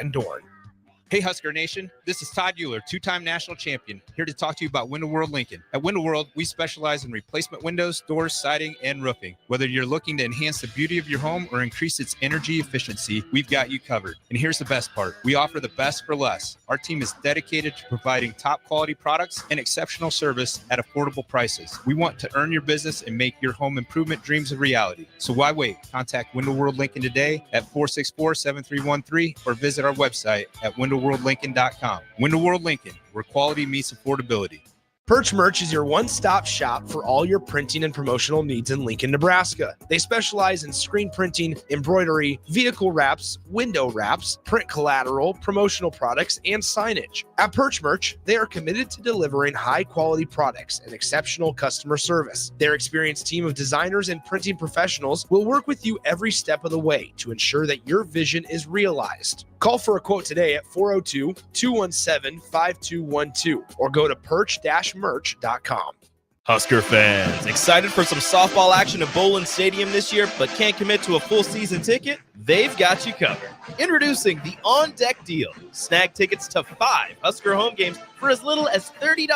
Van Dorn. Hey Husker Nation, this is Todd Euler, two-time national champion, here to talk to you about Window World Lincoln. At Window World, we specialize in replacement windows, doors, siding, and roofing. Whether you're looking to enhance the beauty of your home or increase its energy efficiency, we've got you covered. And here's the best part. We offer the best for less. Our team is dedicated to providing top quality products and exceptional service at affordable prices. We want to earn your business and make your home improvement dreams a reality. So why wait? Contact Window World Lincoln today at 464-7313 or visit our website at windowworldlincoln.com. Window World Lincoln, where quality meets affordability. Perch Merch is your one-stop shop for all your printing and promotional needs in Lincoln, Nebraska. They specialize in screen printing, embroidery, vehicle wraps, window wraps, print collateral, promotional products, and signage. At Perch Merch, they are committed to delivering high-quality products and exceptional customer service. Their experienced team of designers and printing professionals will work with you every step of the way to ensure that your vision is realized. Call for a quote today at 402-217-5212 or go to perch-merch.com. Husker fans, excited for some softball action at Bowling Stadium this year, but can't commit to a full season ticket? They've got you covered. Introducing the On Deck Deal. Snag tickets to 5 Husker home games for as little as $30.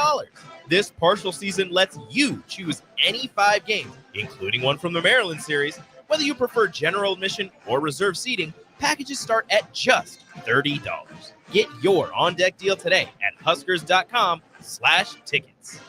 This partial season lets you choose any 5 games, including one from the Maryland series. Whether you prefer general admission or reserve seating, packages start at just $30. Get your on-deck deal today at huskers.com/tickets.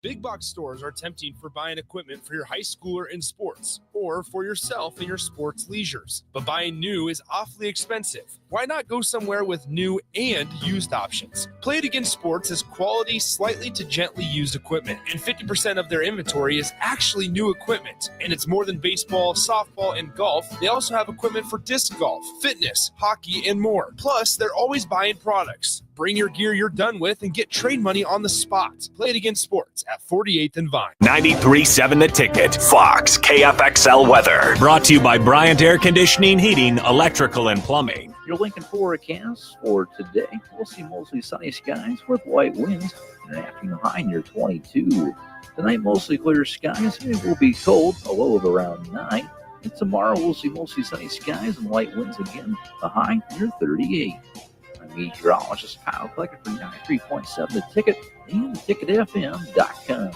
Big box stores are tempting for buying equipment for your high schooler in sports or for yourself in your sports leisures. But buying new is awfully expensive. Why not go somewhere with new and used options? Play It Again Sports is quality, slightly to gently used equipment, and 50% of their inventory is actually new equipment. And it's more than baseball, softball, and golf. They also have equipment for disc golf, fitness, hockey, and more. Plus, they're always buying products. Bring your gear you're done with and get trade money on the spot. Play It Again Sports at 48th and Vine. 93.7 The Ticket, Fox, KFXL weather. Brought to you by Bryant Air Conditioning, Heating, Electrical, and Plumbing. Your Lincoln forecast for today. We'll see mostly sunny skies with light winds and an afternoon high near 22. Tonight, mostly clear skies. It will be cold, a low of around 9. And tomorrow, we'll see mostly sunny skies and light winds again, a high near 38. Meteorologist Kyle Klecker for 93.7 The Ticket and theticketfm.com.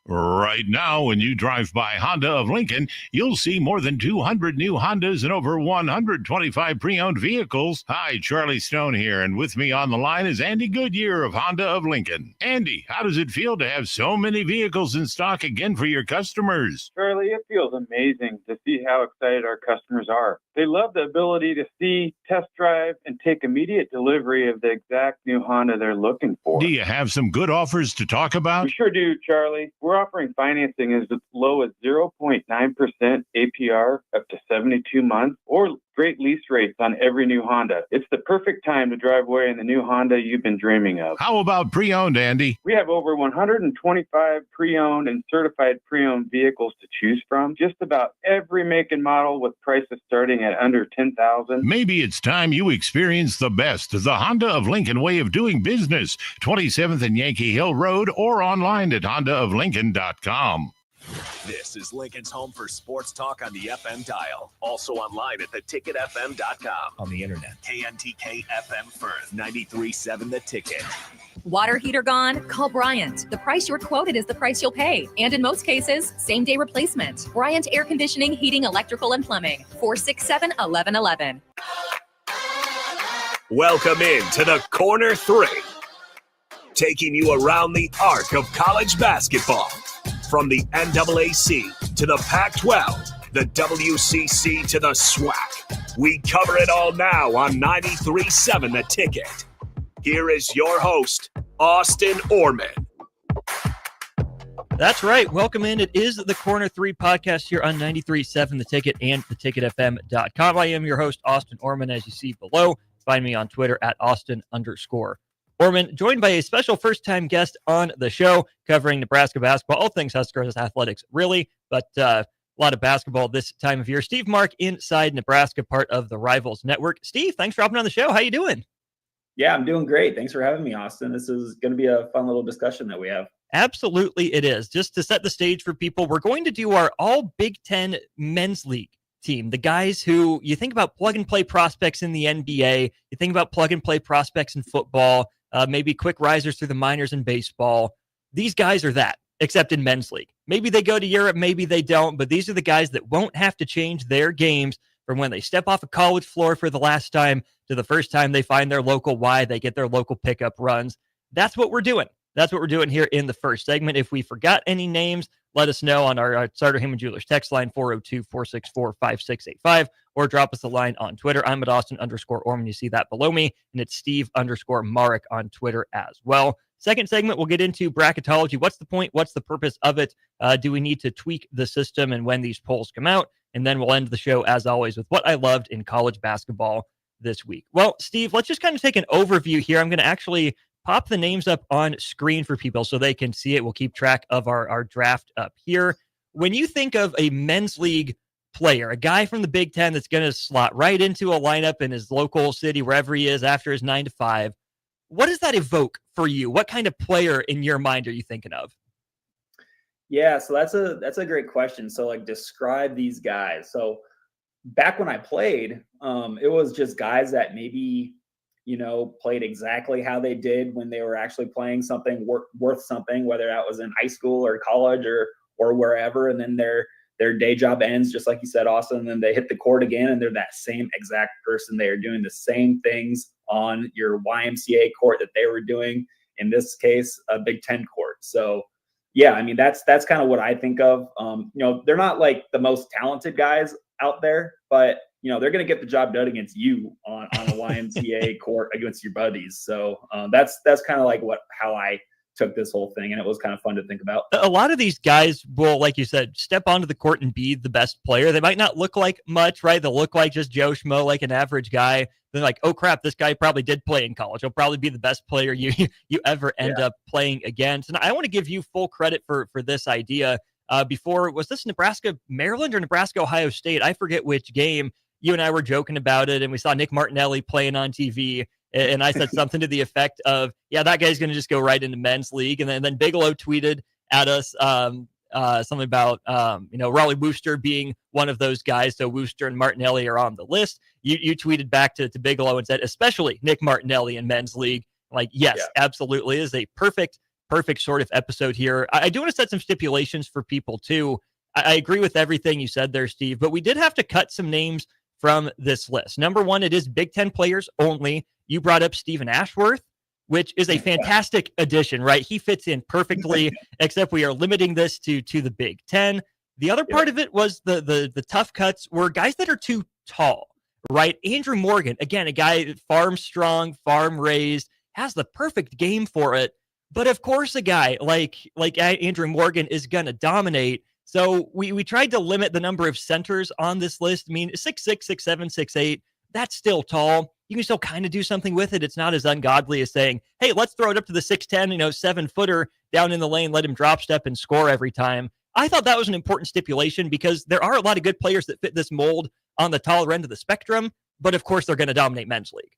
Right now, when you drive by Honda of Lincoln, you'll see more than 200 new Hondas and over 125 pre-owned vehicles. Hi, Charlie Stone here, and with me on the line is Andy Goodyear of Honda of Lincoln. Andy, how does it feel to have so many vehicles in stock again for your customers? Charlie, it feels amazing to see how excited our customers are. They love the ability to see, test drive, and take immediate delivery of the exact new Honda they're looking for. Do you have some good offers to talk about? We sure do, Charlie. We're offering financing as low as 0.9% APR up to 72 months or great lease rates on every new Honda. It's the perfect time to drive away in the new Honda you've been dreaming of. How about pre-owned, Andy? We have over 125 pre-owned and certified pre-owned vehicles to choose from. Just about every make and model with prices starting at under $10,000. Maybe it's time you experience the best of the Honda of Lincoln way of doing business. 27th and Yankee Hill Road or online at hondaoflincoln.com. This is Lincoln's home for sports talk on the FM dial. Also online at theticketfm.com. On the internet. KNTK FM Firth, 93.7 The Ticket. Water heater gone? Call Bryant. The price you're quoted is the price you'll pay. And in most cases, same-day replacement. Bryant Air Conditioning, Heating, Electrical, and Plumbing. 467-1111. Welcome in to the Corner 3. Taking you around the arc of college basketball. From the NAAC to the Pac-12, the WCC to the SWAC. We cover it all now on 93.7 The Ticket. Here is your host, Austin Oerman. That's right. Welcome in. It is the Corner 3 podcast here on 93.7 The Ticket and theticketfm.com. I am your host, Austin Oerman, as you see below. Find me on Twitter at Austin_Oerman, joined by a special first-time guest on the show covering Nebraska basketball, all things Huskers athletics, really, but a lot of basketball this time of year. Steve Mark inside Nebraska, part of the Rivals Network. Steve, thanks for hopping on the show. How you doing? Yeah, I'm doing great. Thanks for having me, Austin. This is going to be a fun little discussion that we have. Absolutely it is. Just to set the stage for people, we're going to do our all Big Ten men's league team, the guys who you think about plug and play prospects in the NBA, you think about plug and play prospects in football, maybe quick risers through the minors in baseball. These guys are that, except in men's league. Maybe they go to Europe, maybe they don't, but these are the guys that won't have to change their games from when they step off a college floor for the last time to the first time they find their local Y, they get their local pickup runs. That's what we're doing. That's what we're doing here in the first segment. If we forgot any names, let us know on our Starter Heyman Jewelers text line 402-464-5685 or drop us a line on Twitter. I'm at Austin_Oerman. You see that below me, and it's Steve_Marek on Twitter as well. Second segment, we'll get into bracketology. What's the point? What's the purpose of it? Do we need to tweak the system and when these polls come out? And then we'll end the show, as always, with what I loved in college basketball this week. Well, Steve, let's just kind of take an overview here. I'm going to actually pop the names up on screen for people so they can see it. We'll keep track of our draft up here. When you think of a men's league player, a guy from the Big Ten that's going to slot right into a lineup in his local city, wherever he is after his 9 to 5, what does that evoke for you? What kind of player in your mind are you thinking of? Yeah, so that's a great question. So like describe these guys. So back when I played, it was just guys that maybe, played exactly how they did when they were actually playing something worth something, whether that was in high school or college or wherever. And then their day job ends, just like you said, Austin, and then they hit the court again, and they're that same exact person. They are doing the same things on your YMCA court that they were doing, in this case, a Big Ten court. So yeah, I mean, that's kind of what I think of. They're not like the most talented guys out there, but they're going to get the job done against you on a YMCA court against your buddies. So that's kind of like how I took this whole thing, and it was kind of fun to think about. A lot of these guys will, like you said, step onto the court and be the best player. They might not look like much, right? They'll look like just Joe Schmo, like an average guy. They're like, oh crap, this guy probably did play in college. He'll probably be the best player you ever end up playing against. And I want to give you full credit for this idea. Before, was this Nebraska, Maryland or Nebraska, Ohio State? I forget which game. You and I were joking about it, and we saw Nick Martinelli playing on TV, and I said something to the effect of, yeah, that guy's going to just go right into men's league. And then Bigelow tweeted at us something about, Raleigh Wooster being one of those guys. So Wooster and Martinelli are on the list. You tweeted back to Bigelow and said, especially Nick Martinelli in men's league. Like, yes, absolutely. It is a perfect sort of episode here. I do want to set some stipulations for people too. I agree with everything you said there, Steve, but we did have to cut some names from this list. Number one, it is Big Ten players only. You brought up Stephen Ashworth, which is a fantastic addition, right? He fits in perfectly, except we are limiting this to the Big Ten. The other part of it was the tough cuts were guys that are too tall, right? Andrew Morgan, again, a guy farm strong, farm raised, has the perfect game for it. But of course, a guy like Andrew Morgan is going to dominate. So we tried to limit the number of centers on this list. I mean, 6'6", 6'7", 6'8", that's still tall. You can still kind of do something with it. It's not as ungodly as saying, hey, let's throw it up to the 6'10", 7-footer down in the lane, let him drop step and score every time. I thought that was an important stipulation because there are a lot of good players that fit this mold on the taller end of the spectrum, but of course they're going to dominate men's league.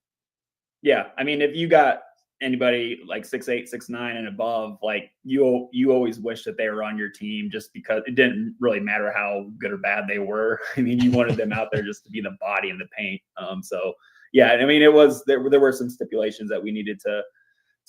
Yeah, I mean, if you got anybody like 6'8", 6'9", and above, like you always wish that they were on your team, just because it didn't really matter how good or bad they were. I mean, you wanted them out there just to be the body in the paint. So yeah, I mean, there were some stipulations that we needed to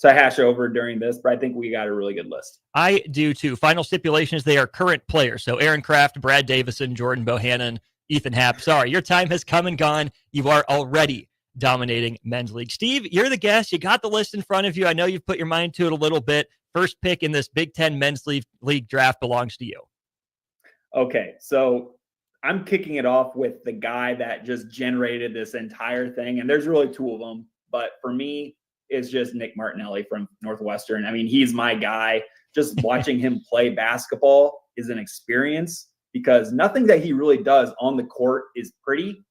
hash over during this, but I think we got a really good list. I do too. Final stipulations, they are current players. So Aaron Kraft, Brad Davison, Jordan Bohannon, Ethan Happ. Sorry, your time has come and gone. You are already dominating men's league. Steve, you're the guest. You got the list in front of you. I know you've put your mind to it a little bit. First pick in this Big Ten men's league draft belongs to you. Okay, so I'm kicking it off with the guy that just generated this entire thing, and there's really two of them, but for me, it's just Nick Martinelli from Northwestern. I mean, he's my guy. Just watching him play basketball is an experience because nothing that he really does on the court is pretty,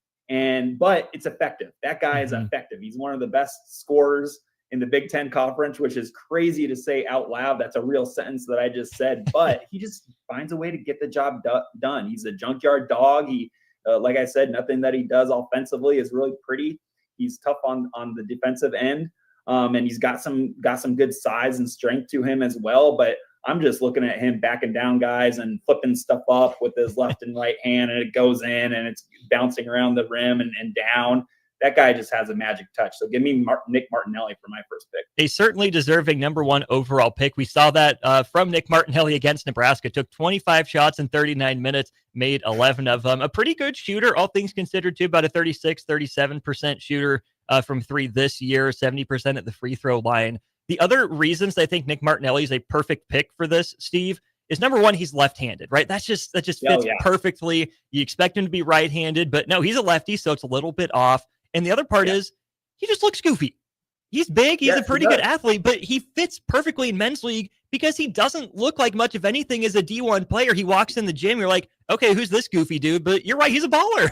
but it's effective. That guy is effective. He's one of the best scorers in the Big Ten Conference, which is crazy to say out loud. That's a real sentence that I just said, but he just finds a way to get the job done. He's a junkyard dog. He, like I said, nothing that he does offensively is really pretty. He's tough on the defensive end, and he's got some good size and strength to him as well. But I'm just looking at him backing down guys and flipping stuff up with his left and right hand, and it goes in and it's bouncing around the rim and down. That guy just has a magic touch. So give me Nick Martinelli for my first pick. A certainly deserving number 1 overall pick. We saw that from Nick Martinelli against Nebraska. Took 25 shots in 39 minutes, made 11 of them. A pretty good shooter, all things considered, too. About a 37% shooter from 3 this year, 70% at the free throw line. The other reasons I think Nick Martinelli is a perfect pick for this, Steve, is number 1, he's left-handed, right? That just fits perfectly. You expect him to be right-handed, but no, he's a lefty, so it's a little bit off. And the other part is he just looks goofy. He's big. He's a pretty good athlete, but he fits perfectly in men's league because he doesn't look like much of anything as a D1 player. He walks in the gym. You're like, okay, who's this goofy dude? But you're right. He's a baller.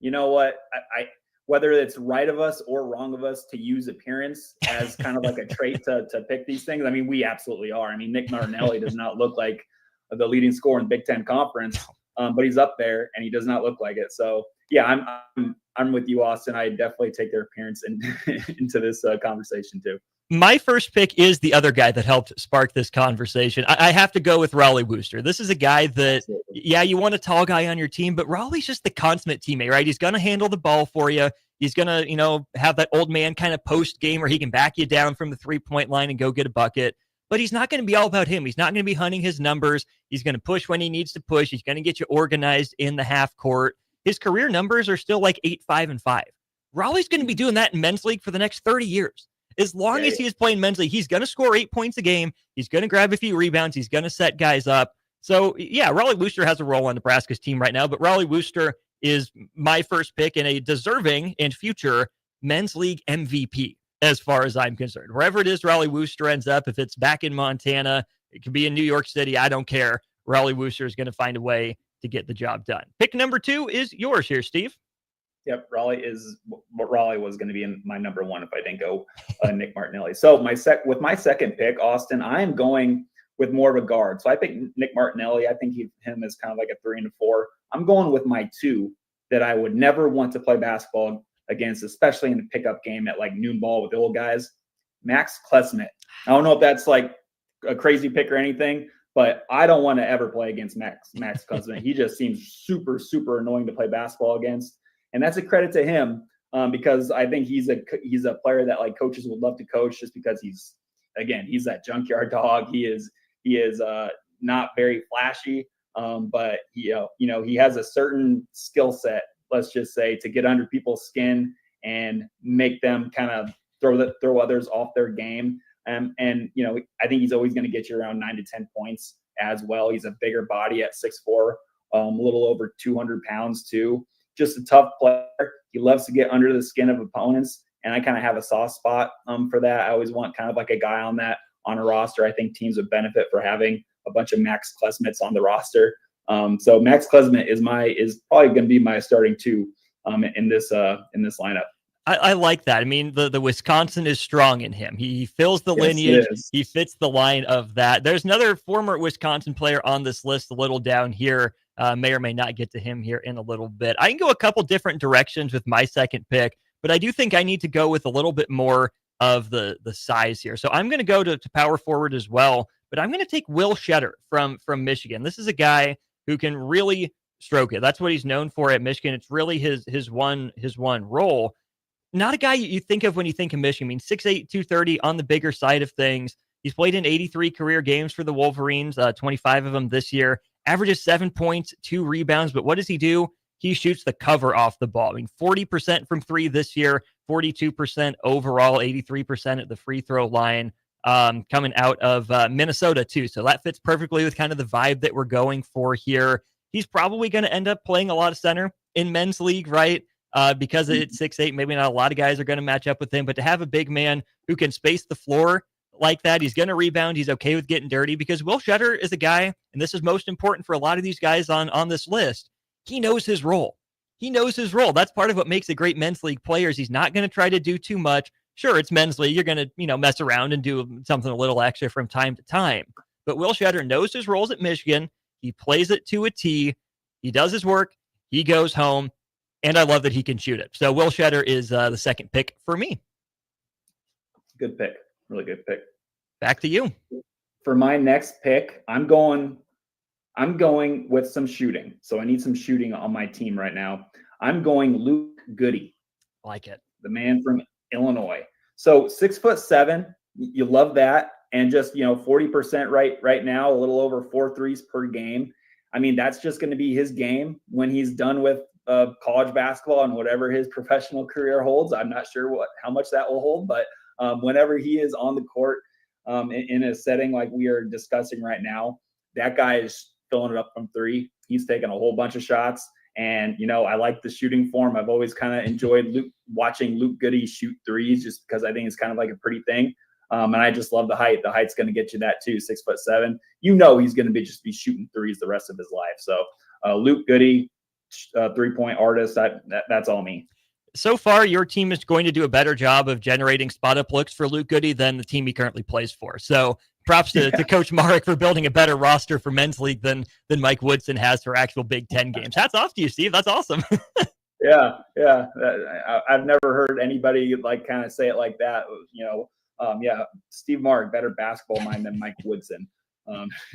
You know what? I whether it's right of us or wrong of us to use appearance as kind of like a trait to pick these things. I mean, we absolutely are. I mean, Nick Martinelli does not look like the leading scorer in Big Ten Conference, but he's up there and he does not look like it. So yeah, I'm with you, Austin. I definitely take their appearance into this conversation too. My first pick is the other guy that helped spark this conversation. I have to go with Raleigh Wooster. This is a guy that, you want a tall guy on your team, but Raleigh's just the consummate teammate, right? He's going to handle the ball for you. He's going to, have that old man kind of post game where he can back you down from the 3-point line and go get a bucket. But he's not going to be all about him. He's not going to be hunting his numbers. He's going to push when he needs to push. He's going to get you organized in the half court. His career numbers are still like 8, 5, and 5. Raleigh's going to be doing that in men's league for the next 30 years. As long as he is playing men's league, he's going to score 8 points a game. He's going to grab a few rebounds. He's going to set guys up. So, yeah, Raleigh Wooster has a role on Nebraska's team right now, but Raleigh Wooster is my first pick and a deserving and future men's league MVP as far as I'm concerned. Wherever it is Raleigh Wooster ends up, if it's back in Montana, it could be in New York City, I don't care. Raleigh Wooster is going to find a way to get the job done. Pick number 2 is yours here, Steve. Yep, Raleigh was going to be in my number 1 if I didn't go Nick Martinelli. So with my second pick, Austin, I am going with more of a guard. So I think Nick Martinelli, I think him is kind of like a 3 and a 4. I'm going with my 2 that I would never want to play basketball against, especially in the pickup game at like noon ball with the old guys. Max Klesmit. I don't know if that's like a crazy pick or anything, but I don't want to ever play against Max Klesmit. He just seems super, super annoying to play basketball against. And that's a credit to him because I think he's a player that like coaches would love to coach just because he's that junkyard dog. He is not very flashy, but he has a certain skill set, let's just say, to get under people's skin and make them kind of throw others off their game. And I think he's always going to get you around 9 to 10 points as well. He's a bigger body at 6'4", a little over 200 pounds too. Just a tough player. He loves to get under the skin of opponents, and I kind of have a soft spot for that. I always want kind of like a guy on a roster. I think teams would benefit for having a bunch of Max Klesmits on the roster. So Max Klesmit is probably going to be my starting 2 in this lineup. I like that. I mean, the Wisconsin is strong in him. He fills the lineage. He fits the line of that. There's another former Wisconsin player on this list a little down here. May or may not get to him here in a little bit. I can go a couple different directions with my second pick, but I do think I need to go with a little bit more of the size here. So I'm going to go to power forward as well, but I'm going to take Will Shetter from Michigan. This is a guy who can really stroke it. That's what he's known for at Michigan. It's really his one role. Not a guy you think of when you think of Michigan. I mean, 6'8", 230 on the bigger side of things. He's played in 83 career games for the Wolverines, 25 of them this year. Averages 7 points, 2 rebounds. But what does he do? He shoots the cover off the ball. I mean, 40% from 3 this year, 42% overall, 83% at the free throw line, coming out of Minnesota too. So that fits perfectly with kind of the vibe that we're going for here. He's probably going to end up playing a lot of center in men's league, right? Because it's 6'8", maybe not a lot of guys are going to match up with him, but to have a big man who can space the floor like that, he's going to rebound. He's okay with getting dirty because Will Shetter is a guy, and this is most important for a lot of these guys on this list. He knows his role. He knows his role. That's part of what makes a great men's league players. He's not going to try to do too much. Sure, it's men's league. You're going to, mess around and do something a little extra from time to time. But Will Shetter knows his roles at Michigan. He plays it to a T. He does his work. He goes home. And I love that he can shoot it. So Will Shetter is the second pick for me. Good pick. Really good pick. Back to you. for my next pick, I'm going with some shooting. So I need some shooting on my team right now. I'm going Luke Goody. Like it. The man from Illinois. So 6'7", you love that. And just, 40% right now, a little over 4 threes per game. I mean, that's just going to be his game when he's done with college basketball and whatever his professional career holds. I'm not sure how much that will hold, but whenever he is on the court in a setting like we are discussing right now, that guy is filling it up from 3. He's taking a whole bunch of shots. And, I like the shooting form. I've always kind of enjoyed watching Luke Goody shoot threes just because I think it's kind of like a pretty thing. And I just love the height. The height's going to get you that too, 6'7". He's going to be shooting threes the rest of his life. So Luke Goody, 3-point artist, that's all me. So far, your team is going to do a better job of generating spot-up looks for Luke Goody than the team he currently plays for. So props to Coach Marek for building a better roster for men's league than Mike Woodson has for actual Big Ten games. Hats off to you, Steve. That's awesome. Yeah. I've never heard anybody kind of say it like that. Steve Marek, better basketball mind than Mike Woodson.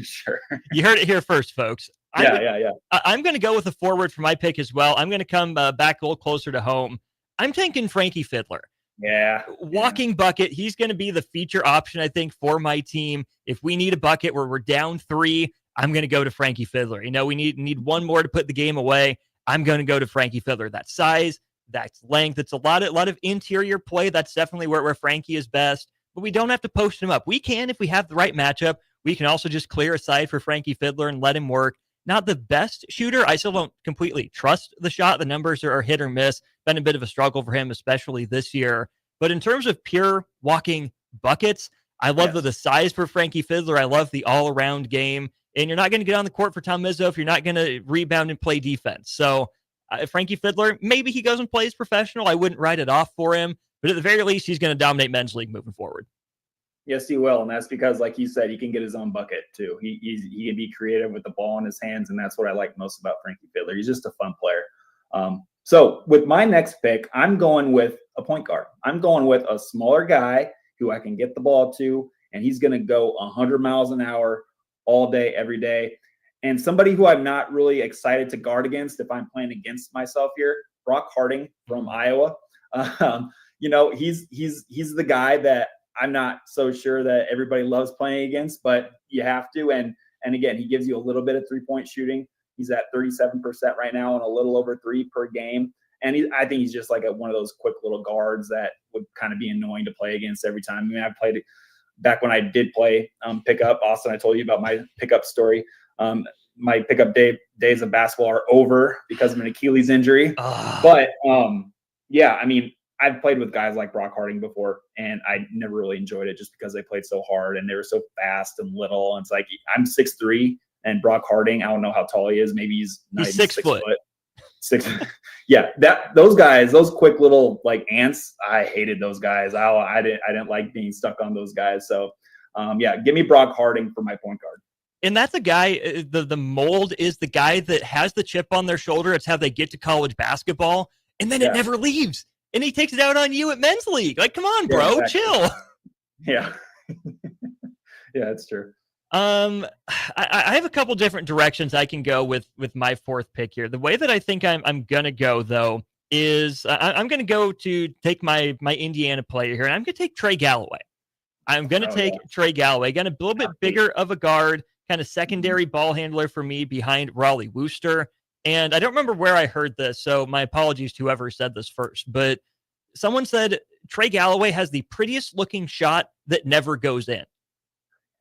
Sure. You heard it here first, folks. Yeah. I'm going to go with a forward for my pick as well. I'm going to come back a little closer to home. I'm thinking Frankie Fiddler. Yeah. Walking bucket. He's going to be the feature option, I think, for my team. If we need a bucket where we're down 3, I'm going to go to Frankie Fiddler. We need one more to put the game away. I'm going to go to Frankie Fiddler. That size, that's length. It's a lot of interior play. That's definitely where Frankie is best. But we don't have to post him up. We can, if we have the right matchup, we can also just clear a side for Frankie Fiddler and let him work. Not the best shooter. I still don't completely trust the shot. The numbers are hit or miss. Been a bit of a struggle for him, especially this year. But in terms of pure walking buckets, I love the size for Frankie Fiddler. I love the all-around game. And you're not going to get on the court for Tom Izzo if you're not going to rebound and play defense. So Frankie Fiddler, maybe he goes and plays professional. I wouldn't write it off for him. But at the very least, he's going to dominate men's league moving forward. Yes, he will. And that's because, like you said, he can get his own bucket, too. He can be creative with the ball in his hands, and that's what I like most about Frankie Fiddler. He's just a fun player. So with my next pick, I'm going with a point guard. I'm going with a smaller guy who I can get the ball to, and he's going to go 100 miles an hour all day, every day. And somebody who I'm not really excited to guard against if I'm playing against myself here, Brock Harding from Iowa. He's the guy that I'm not so sure that everybody loves playing against, but you have to. And again, he gives you a little bit of 3-point shooting. He's at 37% right now and a little over 3 per game. And I think he's just like one of those quick little guards that would kind of be annoying to play against every time. I mean, I played back when I did play pickup. Austin, I told you about my pickup story. My pickup days of basketball are over because of an Achilles injury. But I mean, I've played with guys like Brock Harding before, and I never really enjoyed it just because they played so hard and they were so fast and little. And it's like, I'm 6'3", and Brock Harding, I don't know how tall he is. Maybe he's 6 foot. 6. Yeah, those guys, those quick little ants. I hated those guys. I didn't like being stuck on those guys. So, give me Brock Harding for my point guard. And that's a guy. The mold is the guy that has the chip on their shoulder. It's how they get to college basketball, and then it never leaves. And he takes it out on you at men's league. Like, come on, bro, chill. Yeah, that's true. I have a couple different directions I can go with my 4th pick here. The way that I think I'm gonna go though is I'm gonna go to take my Indiana player here, and I'm gonna take Trey Galloway. I'm gonna take Trey Galloway. Again, a little bit bigger of a guard, kind of secondary ball handler for me behind Raleigh Wooster. And I don't remember where I heard this, so my apologies to whoever said this first. But someone said Trey Galloway has the prettiest looking shot that never goes in.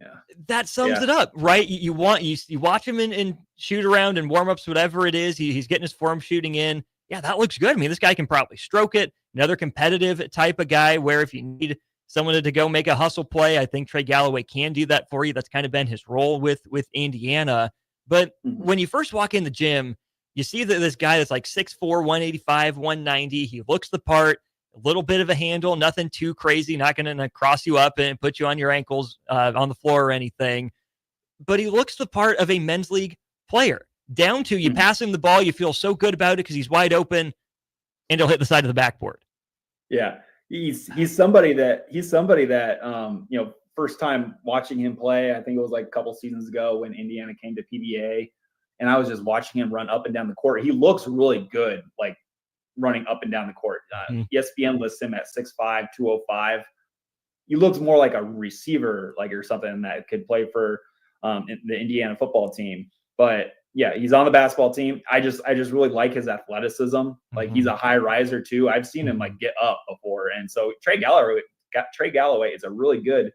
Yeah, that sums it up, right? You watch him in shoot around and warm ups, whatever it is. He's getting his form shooting in. Yeah, that looks good. I mean, this guy can probably stroke it. Another competitive type of guy where if you need someone to go make a hustle play, I think Trey Galloway can do that for you. That's kind of been his role with Indiana. But when you first walk in the gym, you see that this guy that's like 6'4", 185, 190. He looks the part, a little bit of a handle, nothing too crazy, not going to cross you up and put you on your ankles on the floor or anything. But he looks the part of a men's league player. Down to you pass him the ball, you feel so good about it because he's wide open, and he'll hit the side of the backboard. Yeah, he's somebody that first time watching him play. I think it was like a couple seasons ago when Indiana came to PBA, and I was just watching him run up and down the court. He looks really good, like running up and down the court. ESPN lists him at 6'5", 205. He looks more like a receiver, like or something that could play for the Indiana football team. But yeah, he's on the basketball team. I just really like his athleticism. Like he's a high riser too. I've seen him like get up before, and so Trey Galloway is a really good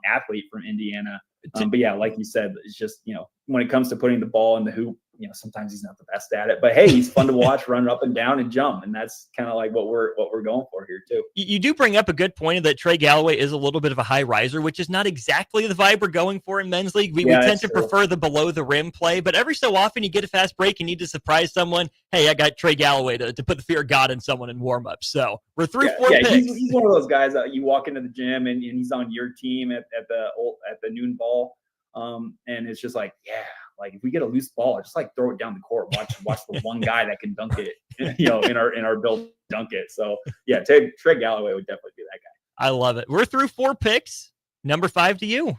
athlete from Indiana. But yeah, like you said, it's just, you know, when it comes to putting the ball in the hoop, you know, sometimes he's not the best at it, but hey, he's fun to watch, run up and down and jump. And that's kind of like what we're going for here too. You do bring up a good point that Trey Galloway is a little bit of a high riser, which is not exactly the vibe we're going for in men's league. We tend to prefer the below the rim play, but every so often you get a fast break, you need to surprise someone. Hey, I got Trey Galloway to put the fear of God in someone in warm up. So we're through 4 picks. He's one of those guys that you walk into the gym and he's on your team at the noon ball. And it's just like, yeah, like if we get a loose ball, just like throw it down the court. Watch the one guy that can dunk it, you know, in our build dunk it. So yeah, Trey Galloway would definitely be that guy. I love it. We're through 4 picks. Number 5 to you.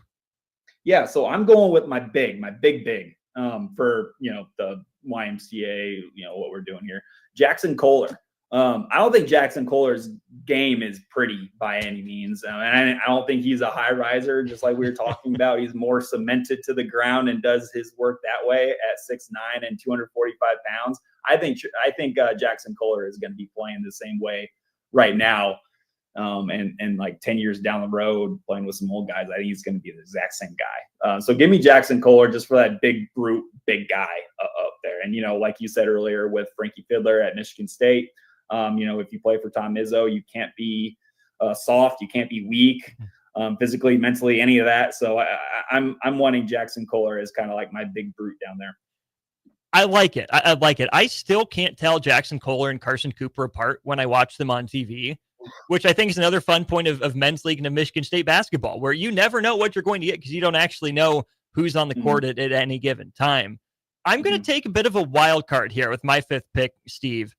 Yeah, so I'm going with my big for, you know, the YMCA, you know, what we're doing here. Jackson Kohler. I don't think Jackson Kohler's game is pretty by any means. And I don't think he's a high riser, just like we were talking about. He's more cemented to the ground and does his work that way at 6'9" and 245 pounds. I think Jackson Kohler is going to be playing the same way right now. And like 10 years down the road playing with some old guys, I think he's going to be the exact same guy. So give me Jackson Kohler just for that big brute, big guy up there. And, you know, like you said earlier with Frankie Fiddler at Michigan State, you know, if you play for Tom Izzo, you can't be soft, you can't be weak, physically, mentally, any of that. So I'm wanting Jackson Kohler as kind of like my big brute down there. I like it. I like it. I still can't tell Jackson Kohler and Carson Cooper apart when I watch them on TV, which I think is another fun point of men's league and of Michigan State basketball, where you never know what you're going to get because you don't actually know who's on the court at any given time. I'm going to take a bit of a wild card here with my 5th pick, Steve.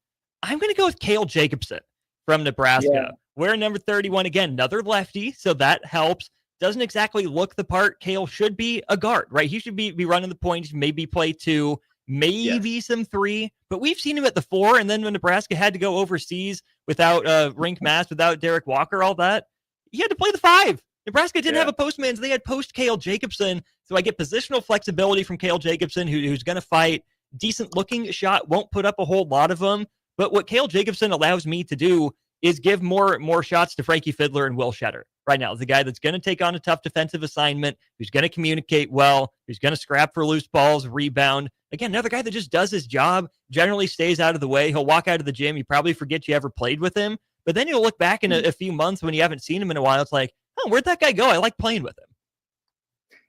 I'm going to go with Cale Jacobson from Nebraska. We're number 31 again, another lefty, so that helps. Doesn't exactly look the part. Cale should be a guard, right? He should be running the points, maybe play 2, maybe some 3, but we've seen him at the 4, and then when Nebraska had to go overseas without Rink Mass, without Derek Walker, all that, he had to play the 5. Nebraska didn't have a postman, so they had post Cale Jacobson, so I get positional flexibility from Cale Jacobson, who's going to fight. Decent-looking shot, won't put up a whole lot of them, but what Cale Jacobson allows me to do is give more shots to Frankie Fiddler and Will Shetter right now. The guy that's going to take on a tough defensive assignment, who's going to communicate well, who's going to scrap for loose balls, rebound. Again, another guy that just does his job, generally stays out of the way. He'll walk out of the gym. You probably forget you ever played with him. But then you'll look back in a few months when you haven't seen him in a while. It's like, oh, where'd that guy go? I like playing with him.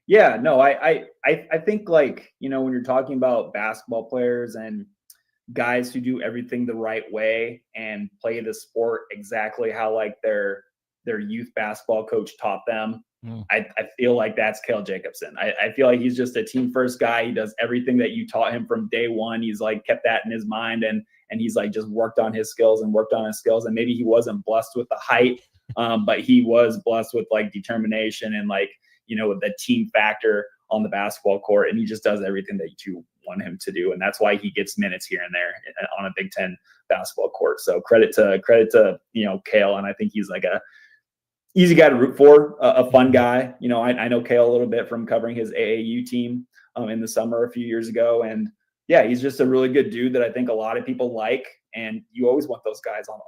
Yeah, no, I think, like, you know, when you're talking about basketball players and guys who do everything the right way and play the sport exactly how like their youth basketball coach taught them. I feel like that's Cale Jacobson. I feel like he's just a team first guy. He does everything that you taught him from day one. He's like kept that in his mind and he's like just worked on his skills. And maybe he wasn't blessed with the height, but he was blessed with like determination and like, you know, the team factor on the basketball court. And he just does everything that you want him to do. And that's why he gets minutes here and there on a Big Ten basketball court. So credit to, you know, Cale. And I think he's like a easy guy to root for, a fun guy. You know, I know Cale a little bit from covering his AAU team in the summer a few years ago. And yeah, he's just a really good dude that I think a lot of people like. And you always want those guys on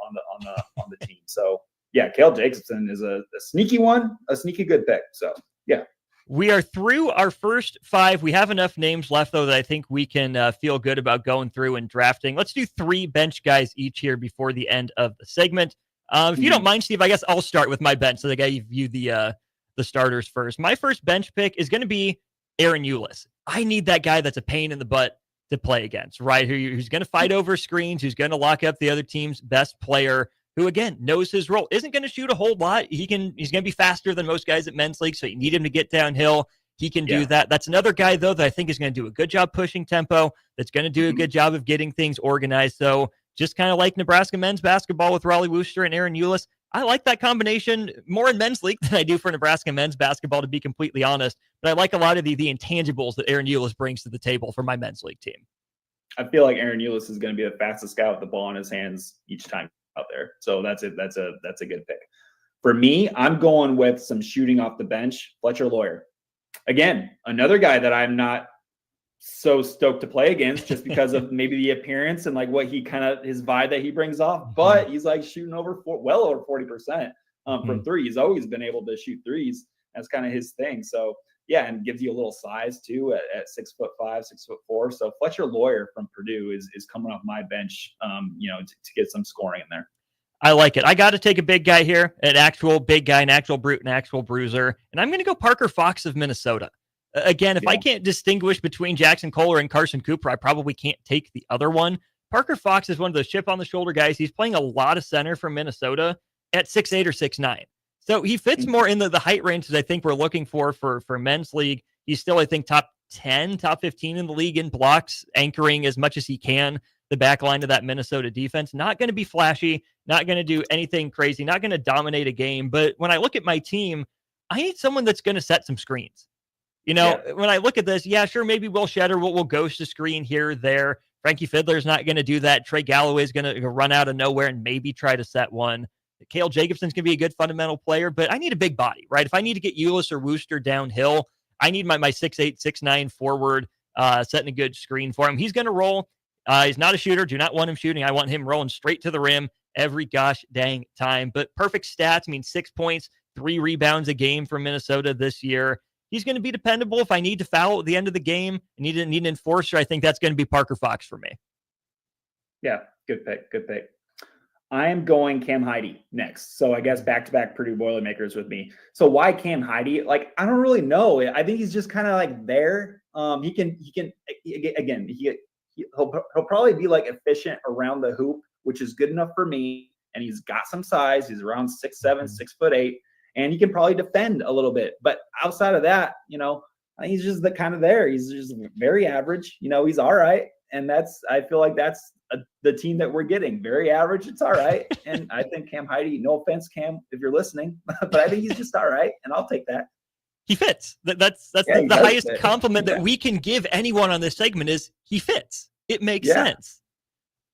the team. So yeah, Cale Jacobson is a sneaky one, a sneaky good pick. So yeah. We are through our first 5. We have enough names left, though, that I think we can feel good about going through and drafting. Let's do 3 bench guys each here before the end of the segment. If you don't mind, Steve, I guess I'll start with my bench. So I gave you the starters first. My first bench pick is going to be Aaron Eulis. I need that guy that's a pain in the butt to play against, right? Who's going to fight over screens, who's going to lock up the other team's best player, who, again, knows his role, isn't going to shoot a whole lot. He's going to be faster than most guys at men's league, so you need him to get downhill. He can do that. That's another guy, though, that I think is going to do a good job pushing tempo, that's going to do a good job of getting things organized. So just kind of like Nebraska men's basketball with Raleigh Wooster and Aaron Eulis, I like that combination more in men's league than I do for Nebraska men's basketball, to be completely honest. But I like a lot of the intangibles that Aaron Eulis brings to the table for my men's league team. I feel like Aaron Eulis is going to be the fastest guy with the ball in his hands each time out there. So that's it. That's a good pick. For me, I'm going with some shooting off the bench, Fletcher Lawyer. Again, another guy that I'm not so stoked to play against just because of maybe the appearance and like what he his vibe that he brings off. But he's like shooting well over 40% from three. He's always been able to shoot threes. That's kind of his thing. So yeah, and gives you a little size too at 6'5", 6'4". So Fletcher Lawyer from Purdue is coming off my bench, to get some scoring in there. I like it. I got to take a big guy here, an actual big guy, an actual brute, an actual bruiser. And I'm going to go Parker Fox of Minnesota. Again, if I can't distinguish between Jackson Kohler and Carson Cooper, I probably can't take the other one. Parker Fox is one of those chip on the shoulder guys. He's playing a lot of center for Minnesota at 6'8" or 6'9". So he fits more in the height range that I think we're looking for men's league. He's still, I think, top 10, top 15 in the league in blocks, anchoring as much as he can the back line of that Minnesota defense. Not going to be flashy, not going to do anything crazy, not going to dominate a game. But when I look at my team, I need someone that's going to set some screens. When I look at this, yeah, sure, maybe Will Shetter will ghost a screen here or there. Frankie Fiddler's not going to do that. Trey Galloway's going to run out of nowhere and maybe try to set one. Cale Jacobson's going to be a good fundamental player, but I need a big body, right? If I need to get Eulis or Wooster downhill, I need my 6'8", 6'9" forward setting a good screen for him. He's going to roll. He's not a shooter. Do not want him shooting. I want him rolling straight to the rim every gosh dang time. But perfect stats, 6 points, 3 rebounds a game for Minnesota this year. He's going to be dependable. If I need to foul at the end of the game, I need an enforcer, I think that's going to be Parker Fox for me. Yeah, good pick. I am going Cam Heide next. So I guess back-to-back Purdue Boilermakers with me. So why Cam Heide? Like, I don't really know. I think he's just kind of like there. He'll probably be like efficient around the hoop, which is good enough for me. And he's got some size. He's around 6'7", 6'8", and he can probably defend a little bit. But outside of that, he's just the kind of there. He's just very average. He's all right. And I feel like that's the team that we're getting. Very average. It's all right. And I think Cam Heide, no offense, Cam, if you're listening, but I think he's just all right. And I'll take that. He fits. That's the highest compliment that we can give anyone on this segment is he fits. It makes sense.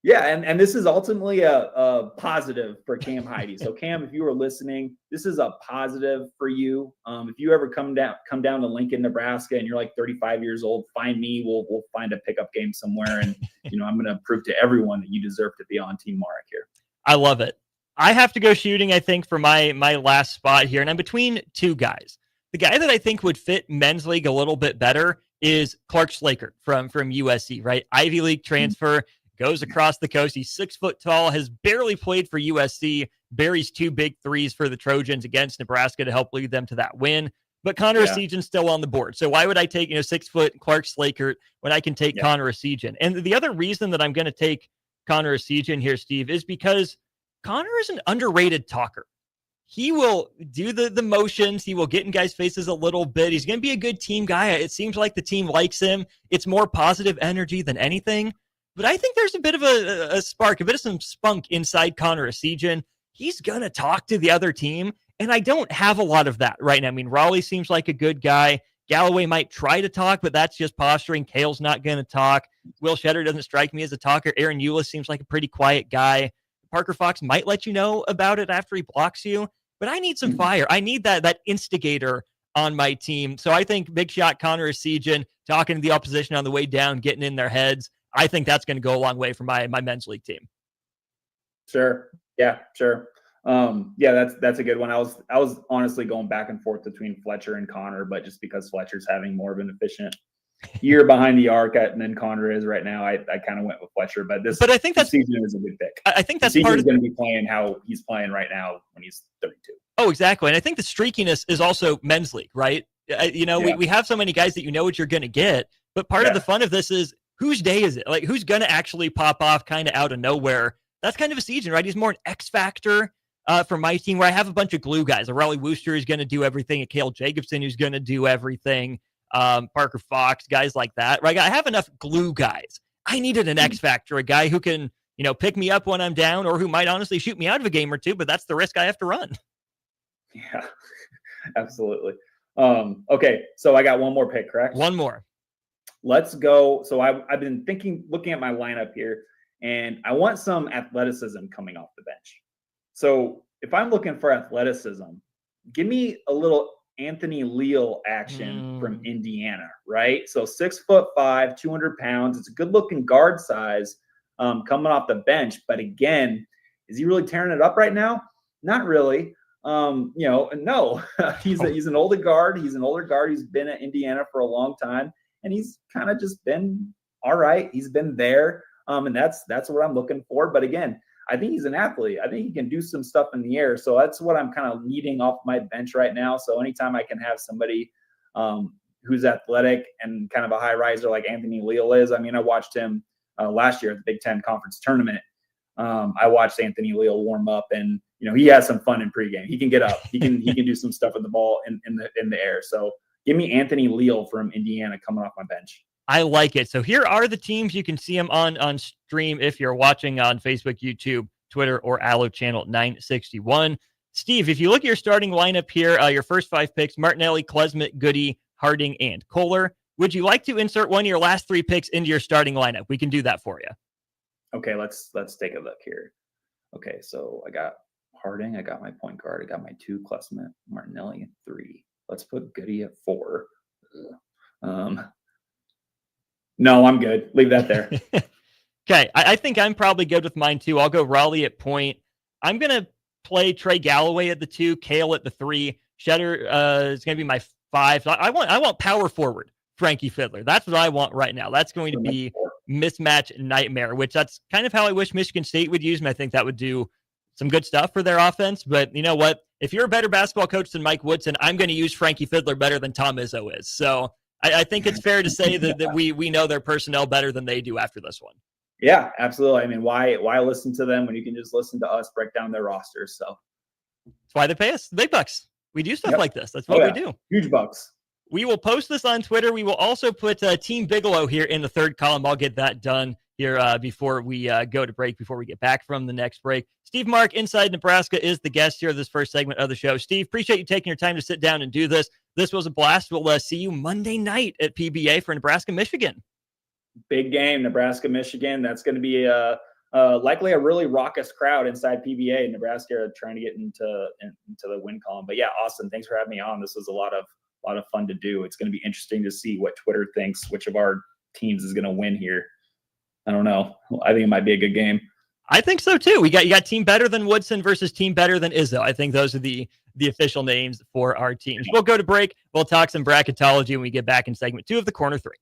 Yeah, and this is ultimately a positive for Cam Heide. So Cam, if you are listening, this is a positive for you. If you ever come down to Lincoln, Nebraska, and you're like 35 years old, find me. We'll find a pickup game somewhere, and I'm going to prove to everyone that you deserve to be on Team Marek here. I love it. I have to go shooting, I think, for my last spot here, and I'm between two guys. The guy that I think would fit men's league a little bit better is Clark Slakert from USC, right? Ivy League transfer. Goes across the coast. He's 6 foot tall, has barely played for USC, buries 2 big threes for the Trojans against Nebraska to help lead them to that win. But Connor Essegian's still on the board. So why would I take 6 foot Clark Slakert when I can take Connor Essegian? And the other reason that I'm going to take Connor Essegian here, Steve, is because Connor is an underrated talker. He will do the motions. He will get in guys' faces a little bit. He's going to be a good team guy. It seems like the team likes him. It's more positive energy than anything. But I think there's a bit of a spark, a bit of some spunk inside Connor Essegian. He's going to talk to the other team, and I don't have a lot of that right now. Raleigh seems like a good guy. Galloway might try to talk, but that's just posturing. Kale's not going to talk. Will Shetter doesn't strike me as a talker. Aaron Eulis seems like a pretty quiet guy. Parker Fox might let you know about it after he blocks you, but I need some fire. I need that instigator on my team. So I think big shot Connor Essegian talking to the opposition on the way down, getting in their heads. I think that's going to go a long way for my men's league team. Sure. Yeah, sure. That's a good one. I was honestly going back and forth between Fletcher and Connor, but just because Fletcher's having more of an efficient year behind the arc than Connor is right now, I kind of went with Fletcher. But I think that season is a good pick. I think that's part of going to be playing how he's playing right now when he's 32. Oh, exactly. And I think the streakiness is also men's league, right? We have so many guys that what you're going to get, but part of the fun of this is whose day is it? Like, who's going to actually pop off kind of out of nowhere? That's kind of a season, right? He's more an X factor for my team, where I have a bunch of glue guys. A Raleigh Wooster is going to do everything. A Cale Jacobson who's going to do everything. Parker Fox, guys like that, right? I have enough glue guys. I needed an X factor, a guy who can pick me up when I'm down, or who might honestly shoot me out of a game or two, but that's the risk I have to run. Yeah, absolutely. Okay, so I got one more pick, correct? One more. Let's go. So I've been looking at my lineup here, and I want some athleticism coming off the bench. So if I'm looking for athleticism, give me a little Anthony Leal action from Indiana, right? So 6'5", 200 pounds. It's a good looking guard size coming off the bench. But again, is he really tearing it up right now? Not really. No, he's an older guard. He's an older guard. He's been at Indiana for a long time, and he's kind of just been all right. He's been there. And that's what I'm looking for. But again, I think he's an athlete. I think he can do some stuff in the air. So that's what I'm kind of needing off my bench right now. So anytime I can have somebody who's athletic and kind of a high riser like Anthony Leal is. I mean, I watched him last year at the Big Ten Conference Tournament. I watched Anthony Leal warm up, and he has some fun in pregame. He can get up. He can do some stuff with the ball in the air. So give me Anthony Leal from Indiana coming off my bench. I like it. So here are the teams. You can see them on stream if you're watching on Facebook, YouTube, Twitter, or Allo Channel 961. Steve, if you look at your starting lineup here, your first 5 picks, Martinelli, Klesmit, Goody, Harding, and Kohler. Would you like to insert one of your last 3 picks into your starting lineup? We can do that for you. Okay, let's take a look here. Okay, so I got Harding. I got my point guard. I got my 2, Klesmit, Martinelli at 3. Let's put Goody at 4. No, I'm good. Leave that there. Okay, I think I'm probably good with mine too. I'll go Raleigh at point. I'm going to play Trey Galloway at the 2, Kale at the 3. Shetter is going to be my 5. I want power forward Frankie Fiddler. That's what I want right now. That's going to be mismatch nightmare, which that's kind of how I wish Michigan State would use him. I think that would do some good stuff for their offense. But you know what? If you're a better basketball coach than Mike Woodson, I'm going to use Frankie Fiddler better than Tom Izzo is. So I think it's fair to say that we know their personnel better than they do after this one. Yeah, absolutely. I mean, why listen to them when you can just listen to us break down their rosters? So that's why they pay us the big bucks. We do stuff like this. That's what we do. Huge bucks. We will post this on Twitter. We will also put Team Bigelow here in the 3rd column. I'll get that done here before we go to break, before we get back from the next break. Steve Mark, Inside Nebraska, is the guest here this first segment of the show. Steve, appreciate you taking your time to sit down and do this. This was a blast. We'll see you Monday night at PBA for Nebraska, Michigan. Big game, Nebraska, Michigan. That's going to be likely a really raucous crowd inside PBA. Nebraska trying to get into the win column. But yeah, Austin, thanks for having me on. This was a lot of fun to do. It's going to be interesting to see what Twitter thinks, which of our teams is going to win here. I don't know. I think it might be a good game. I think so too. You got team better than Woodson versus team better than Izzo. I think those are the official names for our teams. We'll go to break. We'll talk some bracketology when we get back in segment 2 of the Corner 3.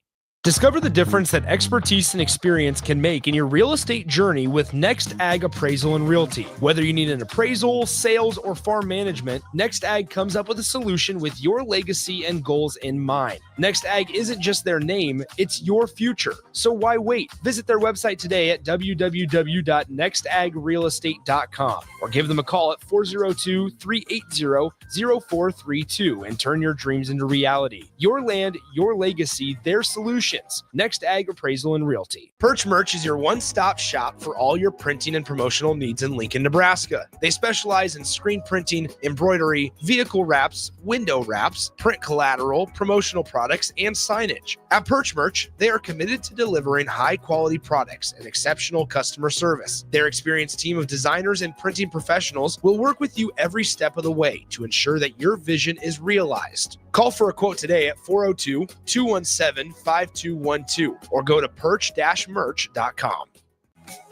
Discover the difference that expertise and experience can make in your real estate journey with Next Ag Appraisal and Realty. Whether you need an appraisal, sales, or farm management, Next Ag comes up with a solution with your legacy and goals in mind. Next Ag isn't just their name, it's your future. So why wait? Visit their website today at www.nextagrealestate.com or give them a call at 402-380-0432 and turn your dreams into reality. Your land, your legacy, their solution. Next Ag Appraisal and Realty. Perch Merch is your one-stop shop for all your printing and promotional needs in Lincoln, Nebraska. They specialize in screen printing, embroidery, vehicle wraps, window wraps, print collateral, promotional products, and signage. At Perch Merch, they are committed to delivering high-quality products and exceptional customer service. Their experienced team of designers and printing professionals will work with you every step of the way to ensure that your vision is realized. Call for a quote today at 402-217-5212 or go to perch-merch.com.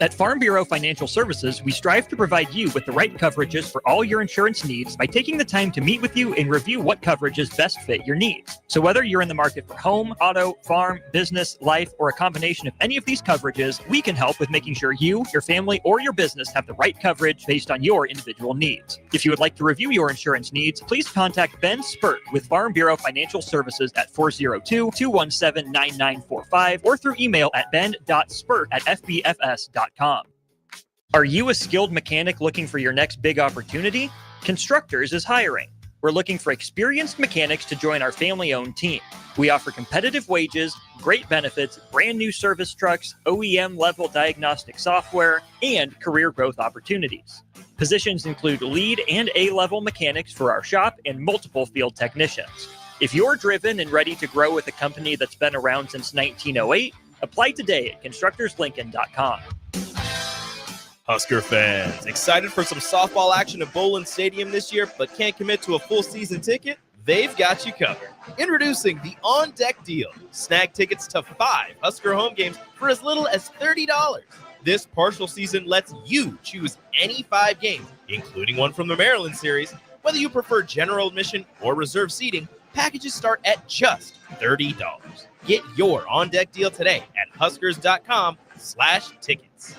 At Farm Bureau Financial Services, we strive to provide you with the right coverages for all your insurance needs by taking the time to meet with you and review what coverages best fit your needs. So whether you're in the market for home, auto, farm, business, life, or a combination of any of these coverages, we can help with making sure you, your family, or your business have the right coverage based on your individual needs. If you would like to review your insurance needs, please contact Ben Spurt with Farm Bureau Financial Services at 402-217-9945 or through email at ben.spurt@fbfs.com. Are you a skilled mechanic looking for your next big opportunity? Constructors is hiring. We're looking for experienced mechanics to join our family-owned team. We offer competitive wages, great benefits, brand new service trucks, OEM-level diagnostic software, and career growth opportunities. Positions include lead and A-level mechanics for our shop and multiple field technicians. If you're driven and ready to grow with a company that's been around since 1908, apply today at constructorslincoln.com. Husker fans, excited for some softball action at Bowling Stadium this year, but can't commit to a full season ticket? They've got you covered. Introducing the On Deck Deal. Snag tickets to 5 Husker home games for as little as $30. This partial season lets you choose any 5 games, including one from the Maryland series. Whether you prefer general admission or reserve seating, packages start at just $30. Get your On Deck Deal today at huskers.com/tickets.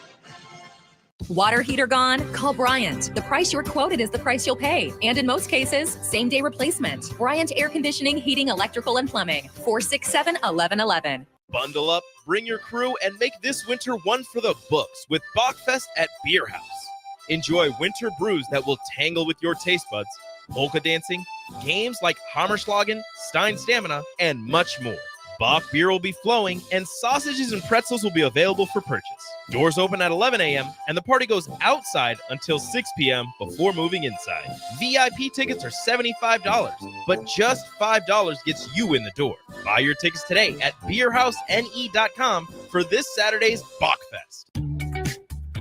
Water heater gone? Call Bryant. The price you're quoted is the price you'll pay. And in most cases, same-day replacement. Bryant Air Conditioning, Heating, Electrical, and Plumbing. 467-1111. Bundle up, bring your crew, and make this winter one for the books with Bachfest at Beer House. Enjoy winter brews that will tangle with your taste buds, polka dancing, games like Hammerschlagen, Stein Stamina, and much more. Bach beer will be flowing, and sausages and pretzels will be available for purchase. Doors open at 11 a.m., and the party goes outside until 6 p.m. before moving inside. VIP tickets are $75, but just $5 gets you in the door. Buy your tickets today at beerhousene.com for this Saturday's Bachfest.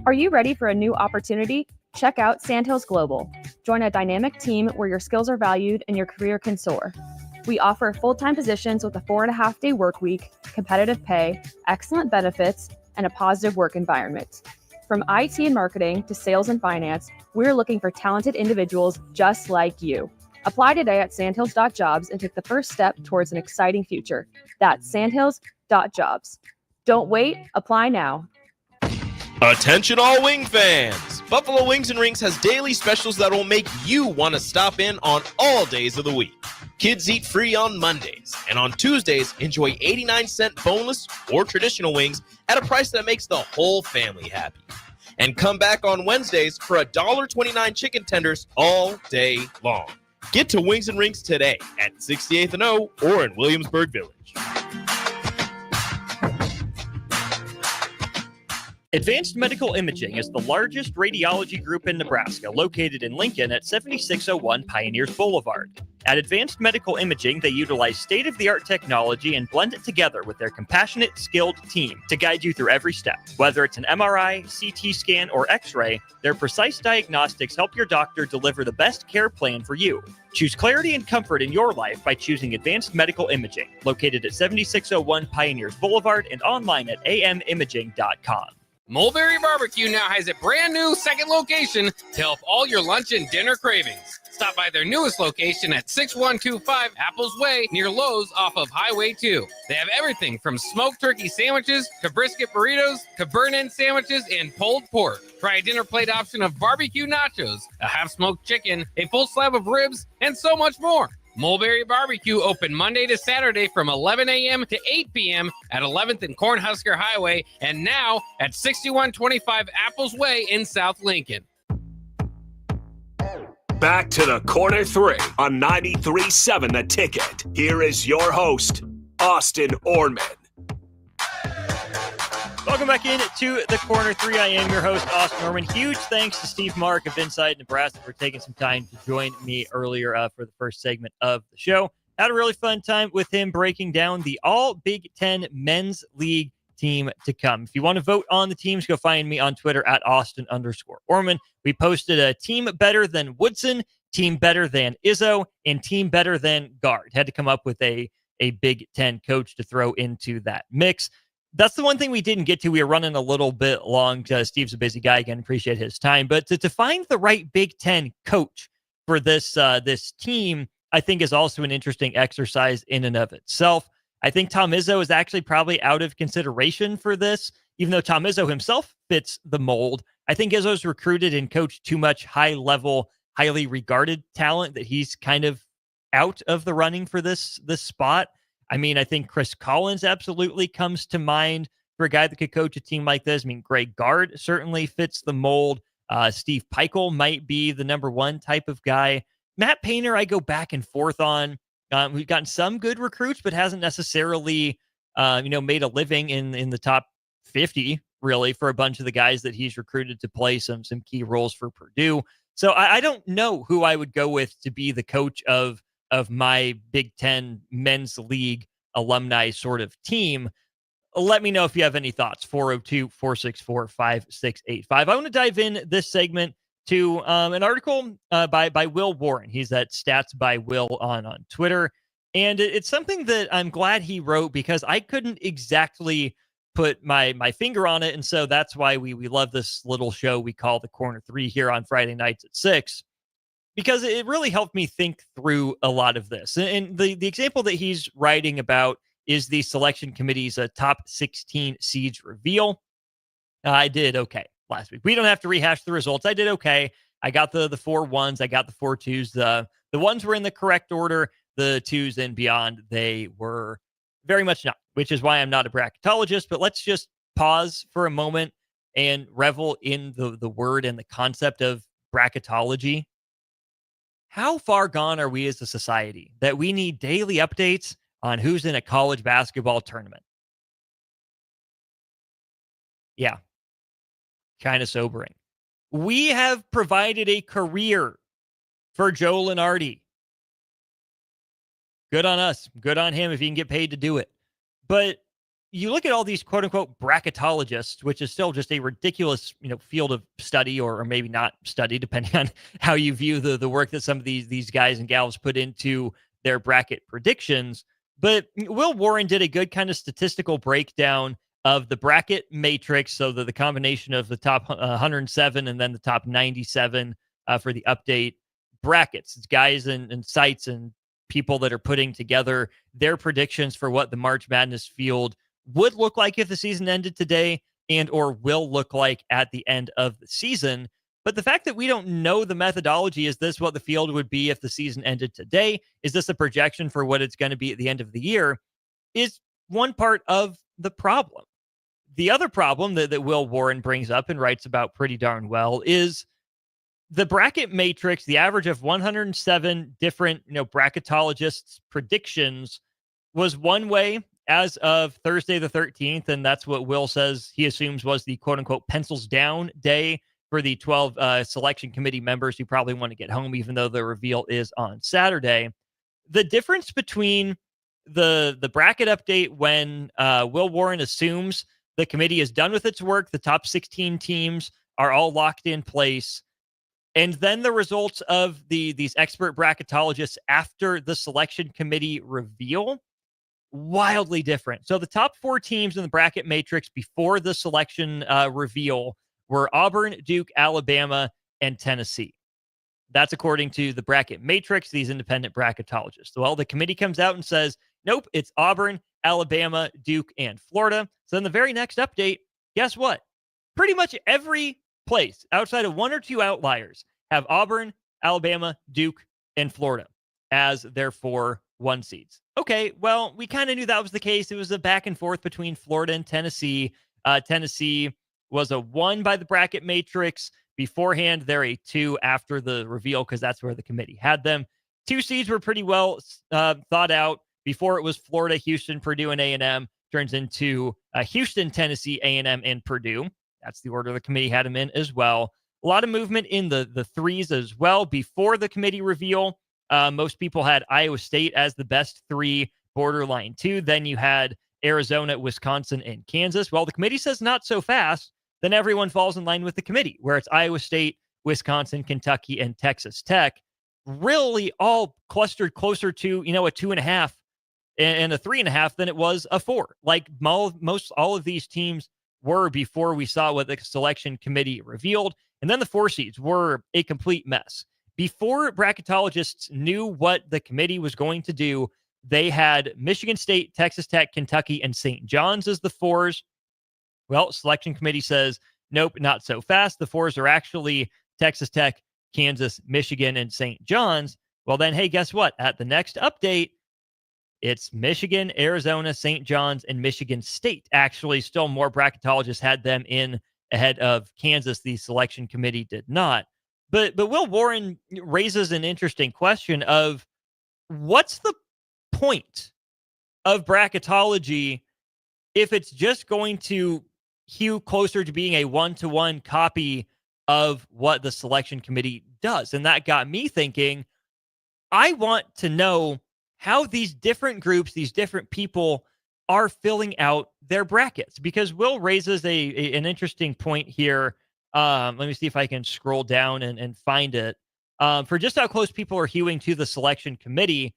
Are you ready for a new opportunity? Check out Sandhills Global. Join a dynamic team where your skills are valued and your career can soar. We offer full-time positions with a 4.5-day work week, competitive pay, excellent benefits, and a positive work environment. From IT and marketing to sales and finance, we're looking for talented individuals just like you. Apply today at sandhills.jobs and take the first step towards an exciting future. That's sandhills.jobs. Don't wait, apply now. Attention all wing fans! Buffalo Wings and Rings has daily specials that will make you want to stop in on all days of the week. Kids eat free on Mondays, and on Tuesdays, enjoy 89-cent boneless or traditional wings at a price that makes the whole family happy. And come back on Wednesdays for $1.29 chicken tenders all day long. Get to Wings and Rings today at 68th and O or in Williamsburg Village. Advanced Medical Imaging is the largest radiology group in Nebraska, located in Lincoln at 7601 Pioneers Boulevard. At Advanced Medical Imaging, they utilize state-of-the-art technology and blend it together with their compassionate, skilled team to guide you through every step. Whether it's an MRI, CT scan, or X-ray, their precise diagnostics help your doctor deliver the best care plan for you. Choose clarity and comfort in your life by choosing Advanced Medical Imaging, located at 7601 Pioneers Boulevard and online at amimaging.com. Mulberry Barbecue now has a brand new second location to help all your lunch and dinner cravings. Stop by their newest location at 6125 Apples Way near Lowe's off of Highway 2. They have everything from smoked turkey sandwiches to brisket burritos to burn-in sandwiches and pulled pork. Try a dinner plate option of barbecue nachos, a half-smoked chicken, a full slab of ribs, and so much more. Mulberry Barbecue open Monday to Saturday from 11 a.m. to 8 p.m. at 11th and Cornhusker Highway and now at 6125 Apples Way in South Lincoln. Back to the Corner 3 on 93.7 The Ticket. Here is your host, Austin Oerman. Welcome back in to the Corner 3. I am your host, Austin Oerman. Huge thanks to Steve Mark of Inside Nebraska for taking some time to join me earlier for the first segment of the show. Had a really fun time with him breaking down the all Big Ten Men's League team to come. If you want to vote on the teams, go find me on Twitter at Austin_Oerman. We posted a team better than Woodson, team better than Izzo, and team better than Guard. Had to come up with a Big Ten coach to throw into that mix. That's the one thing we didn't get to. We were running a little bit long. Steve's a busy guy. Again, appreciate his time. But to find the right Big Ten coach for this team, I think is also an interesting exercise in and of itself. I think Tom Izzo is actually probably out of consideration for this, even though Tom Izzo himself fits the mold. I think Izzo's recruited and coached too much high-level, highly regarded talent that he's kind of out of the running for this spot. I mean, I think Chris Collins absolutely comes to mind for a guy that could coach a team like this. I mean, Greg Gard certainly fits the mold. Steve Peichel might be the number one type of guy. Matt Painter, I go back and forth on. We've gotten some good recruits, but hasn't necessarily, made a living in the top 50, really, for a bunch of the guys that he's recruited to play some key roles for Purdue. So I don't know who I would go with to be the coach of my Big Ten men's league alumni sort of team. Let me know if you have any thoughts. 402-464-5685. I want to dive in this segment to an article by Will Warren. He's at Stats by Will on Twitter. And it's something that I'm glad he wrote because I couldn't exactly put my finger on it. And so that's why we love this little show we call the Corner 3 here on Friday nights at 6, because it really helped me think through a lot of this. And the example that he's writing about is the selection committee's top 16 seeds reveal. I did okay last week. We don't have to rehash the results. I did okay. I got the 4 1s. I got the 4 2s. The 1s were in the correct order. The 2s and beyond, they were very much not, which is why I'm not a bracketologist. But let's just pause for a moment and revel in the word and the concept of bracketology. How far gone are we as a society that we need daily updates on who's in a college basketball tournament? Yeah, kind of sobering. We have provided a career for Joe Lunardi. Good on us. Good on him if he can get paid to do it. But you look at all these quote unquote bracketologists, which is still just a ridiculous, field of study or maybe not study, depending on how you view the work that some of these guys and gals put into their bracket predictions. But Will Warren did a good kind of statistical breakdown of the bracket matrix. So the combination of the top 107 and then the top 97 for the update brackets. It's guys and sites and people that are putting together their predictions for what the March Madness field would look like if the season ended today and or will look like at the end of the season. But the fact that we don't know the methodology, is this what the field would be if the season ended today? Is this a projection for what it's going to be at the end of the year? Is one part of the problem. The other problem that Will Warren brings up and writes about pretty darn well is the bracket matrix, the average of 107 different, bracketologists' predictions was one way as of Thursday the 13th. And that's what Will says he assumes was the quote unquote pencils down day for the 12 selection committee members who probably want to get home, even though the reveal is on Saturday. The difference between the bracket update when Will Warren assumes the committee is done with its work, the top 16 teams are all locked in place, and then the results of these expert bracketologists after the selection committee reveal, wildly different. So the top 4 teams in the bracket matrix before the selection reveal were Auburn, Duke, Alabama, and Tennessee. That's according to the bracket matrix, these independent bracketologists. Well, the committee comes out and says, nope, it's Auburn, Alabama, Duke, and Florida. So in the very next update, guess what? Pretty much every place outside of 1 or 2 outliers have Auburn, Alabama, Duke, and Florida as their 4 1 seeds. Okay, well, we kind of knew that was the case. It was a back and forth between Florida and Tennessee. Tennessee was a 1 by the bracket matrix. Beforehand, they're a 2 after the reveal because that's where the committee had them. 2 seeds were pretty well thought out. Before it was Florida, Houston, Purdue, and A&M. Turns into Houston, Tennessee, A&M, and Purdue. That's the order the committee had them in as well. A lot of movement in the 3s as well. Before the committee reveal, most people had Iowa State as the best 3, borderline 2. Then you had Arizona, Wisconsin, and Kansas. Well, the committee says not so fast. Then everyone falls in line with the committee, where it's Iowa State, Wisconsin, Kentucky, and Texas Tech. Really all clustered closer to, a 2.5 and a 3.5 than it was a 4. Like most all of these teams were before we saw what the selection committee revealed. And then the 4 seeds were a complete mess. Before bracketologists knew what the committee was going to do, they had Michigan State, Texas Tech, Kentucky, and St. John's as the 4s. Well, selection committee says, nope, not so fast. The 4s are actually Texas Tech, Kansas, Michigan, and St. John's. Well, then, hey, guess what? At the next update, it's Michigan, Arizona, St. John's, and Michigan State. Actually, still more bracketologists had them in ahead of Kansas. The selection committee did not. But Will Warren raises an interesting question of what's the point of bracketology if it's just going to hew closer to being a one-to-one copy of what the selection committee does. And that got me thinking, I want to know how these different groups, these different people are filling out their brackets, because Will raises an interesting point here. Let me see if I can scroll down and find it. For just how close people are hewing to the selection committee,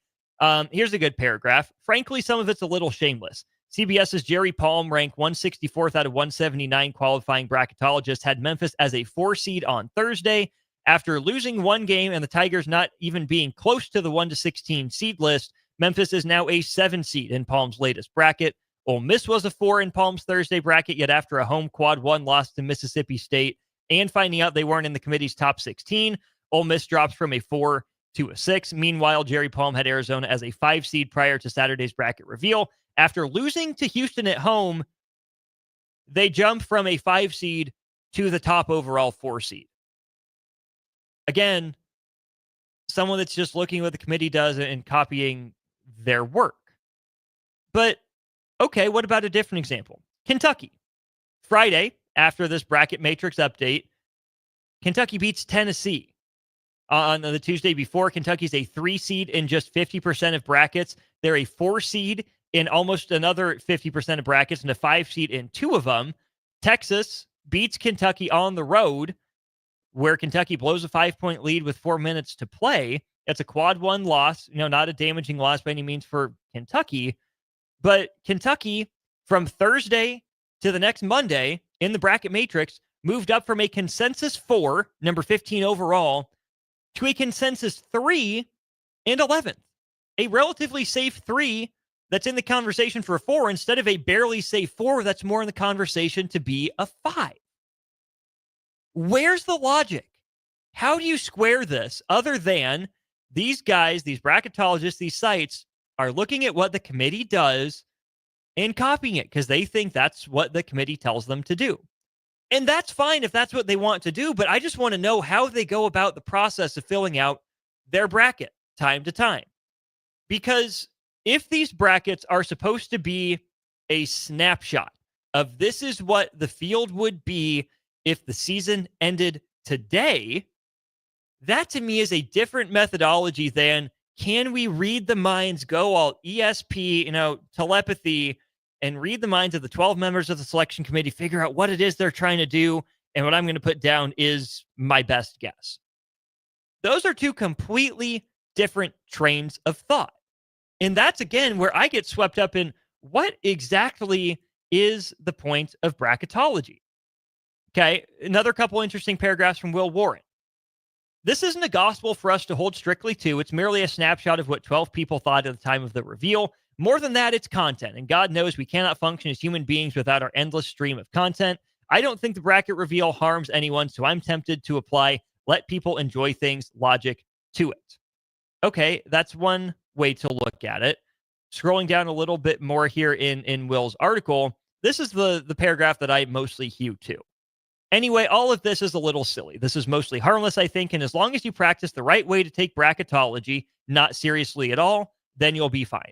here's a good paragraph. Frankly, some of it's a little shameless. CBS's Jerry Palm, ranked 164th out of 179 qualifying bracketologists, had Memphis as a 4 seed on Thursday. After losing one game and the Tigers not even being close to the 1-16 seed list, Memphis is now a 7 seed in Palm's latest bracket. Ole Miss was a 4 in Palm's Thursday bracket, yet after a home quad 1 loss to Mississippi State and finding out they weren't in the committee's top 16, Ole Miss drops from a 4 to a 6. Meanwhile, Jerry Palm had Arizona as a 5 seed prior to Saturday's bracket reveal. After losing to Houston at home, they jump from a 5 seed to the top overall 4 seed. Again, someone that's just looking at what the committee does and copying their work. But, okay, what about a different example? Kentucky. Friday, after this bracket matrix update, Kentucky beats Tennessee. On the Tuesday before, Kentucky's a 3 seed in just 50% of brackets. They're a 4 seed in almost another 50% of brackets and a 5 seed in 2 of them. Texas beats Kentucky on the road, where Kentucky blows a 5-point lead with 4 minutes to play. That's a quad 1 loss, not a damaging loss by any means for Kentucky. But Kentucky, from Thursday to the next Monday in the bracket matrix, moved up from a consensus 4, number 15 overall, to a consensus 3 and 11th. A relatively safe 3 that's in the conversation for a 4 instead of a barely safe 4 that's more in the conversation to be a 5. Where's the logic? How do you square this other than these guys, these bracketologists, these sites are looking at what the committee does and copying it because they think that's what the committee tells them to do? And that's fine if that's what they want to do, but I just want to know how they go about the process of filling out their bracket time to time. Because if these brackets are supposed to be a snapshot of this is what the field would be if the season ended today, that to me is a different methodology than can we read the minds, go all ESP, telepathy, and read the minds of the 12 members of the selection committee, figure out what it is they're trying to do, and what I'm going to put down is my best guess. Those are two completely different trains of thought. And that's, again, where I get swept up in what exactly is the point of bracketology. Okay, another couple interesting paragraphs from Will Warren. This isn't a gospel for us to hold strictly to. It's merely a snapshot of what 12 people thought at the time of the reveal. More than that, it's content. And God knows we cannot function as human beings without our endless stream of content. I don't think the bracket reveal harms anyone, so I'm tempted to apply let people enjoy things logic to it. Okay, that's one way to look at it. Scrolling down a little bit more here in Will's article, this is the paragraph that I mostly hew to. Anyway, all of this is a little silly. This is mostly harmless, I think, and as long as you practice the right way to take bracketology not seriously at all, then you'll be fine.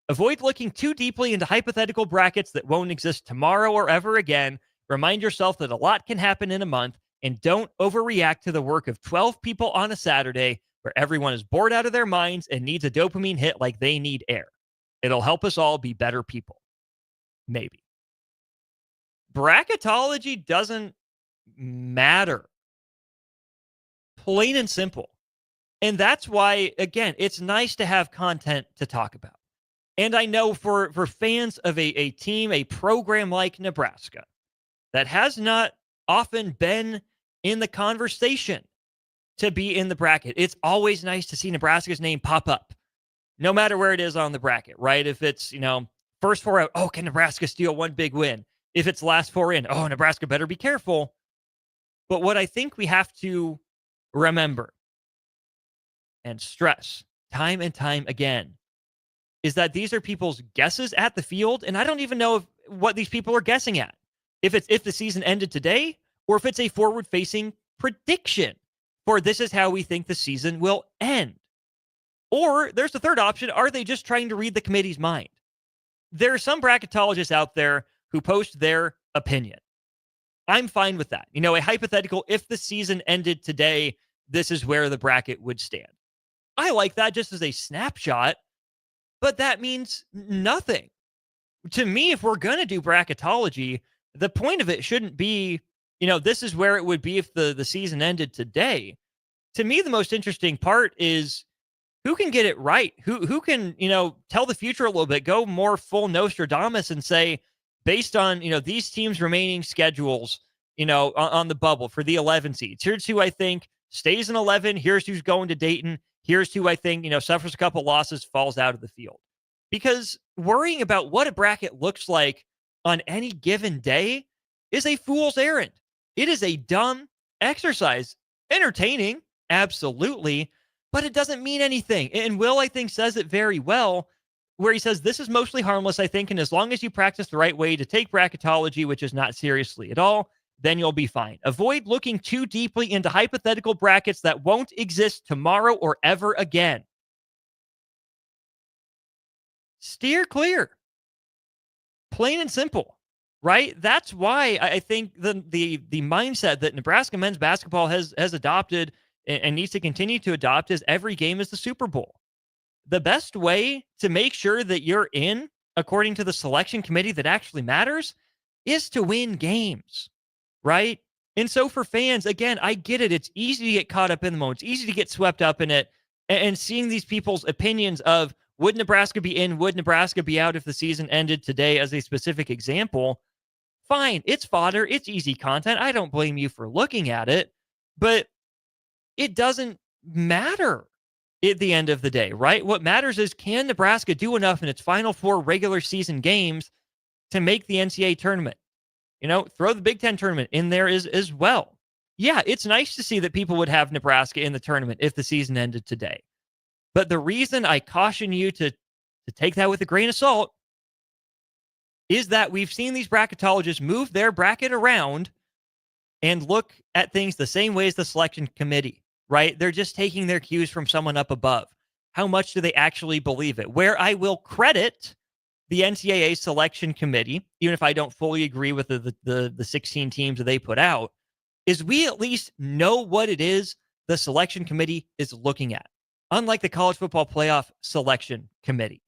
Avoid looking too deeply into hypothetical brackets that won't exist tomorrow or ever again. Remind yourself that a lot can happen in a month, and don't overreact to the work of 12 people on a Saturday where everyone is bored out of their minds and needs a dopamine hit like they need air. It'll help us all be better people. Maybe. Bracketology doesn't matter. Plain and simple. And that's why, again, it's nice to have content to talk about. And I know for fans of a team, a program like Nebraska, that has not often been in the conversation to be in the bracket, it's always nice to see Nebraska's name pop up, no matter where it is on the bracket, right? If it's, first 4 out, oh, can Nebraska steal one big win? If it's last 4 in, oh, Nebraska better be careful. But what I think we have to remember and stress time and time again is that these are people's guesses at the field, and I don't even know what these people are guessing at. If the season ended today, or if it's a forward-facing prediction. for this is how we think the season will end. Or there's the third option. Are they just trying to read the committee's mind? There are some bracketologists out there who post their opinion. I'm fine with that. A hypothetical, if the season ended today, this is where the bracket would stand. I like that just as a snapshot, but that means nothing. To me, if we're going to do bracketology, the point of it shouldn't be, this is where it would be if the season ended today. To me, the most interesting part is who can get it right? Who can, tell the future a little bit, go more full Nostradamus and say, based on, these teams' remaining schedules, on the bubble for the 11 seeds, here's who I think stays in 11. Here's who's going to Dayton. Here's who I think, suffers a couple losses, falls out of the field. Because worrying about what a bracket looks like on any given day is a fool's errand. It is a dumb exercise. Entertaining, absolutely, but it doesn't mean anything. And Will, I think, says it very well, where he says, this is mostly harmless, I think, and as long as you practice the right way to take bracketology, which is not seriously at all, then you'll be fine. Avoid looking too deeply into hypothetical brackets that won't exist tomorrow or ever again. Steer clear. Plain and simple, right? That's why I think the mindset that Nebraska men's basketball has adopted and needs to continue to adopt is every game is the Super Bowl. The best way to make sure that you're in, according to the selection committee, that actually matters is to win games, right? And so for fans, again, I get it. It's easy to get caught up in the moment. It's easy to get swept up in it. And seeing these people's opinions of, would Nebraska be in? Would Nebraska be out if the season ended today, as a specific example? Fine. It's fodder. It's easy content. I don't blame you for looking at it, but it doesn't matter at the end of the day, right? What matters is, can Nebraska do enough in its final 4 regular season games to make the NCAA tournament? Throw the Big Ten tournament in there as well. Yeah, it's nice to see that people would have Nebraska in the tournament if the season ended today. But the reason I caution you to take that with a grain of salt is that we've seen these bracketologists move their bracket around and look at things the same way as the selection committee, right? They're just taking their cues from someone up above. How much do they actually believe it? Where I will credit the NCAA selection committee, even if I don't fully agree with the 16 teams that they put out, is we at least know what it is the selection committee is looking at. Unlike the college football playoff selection committee,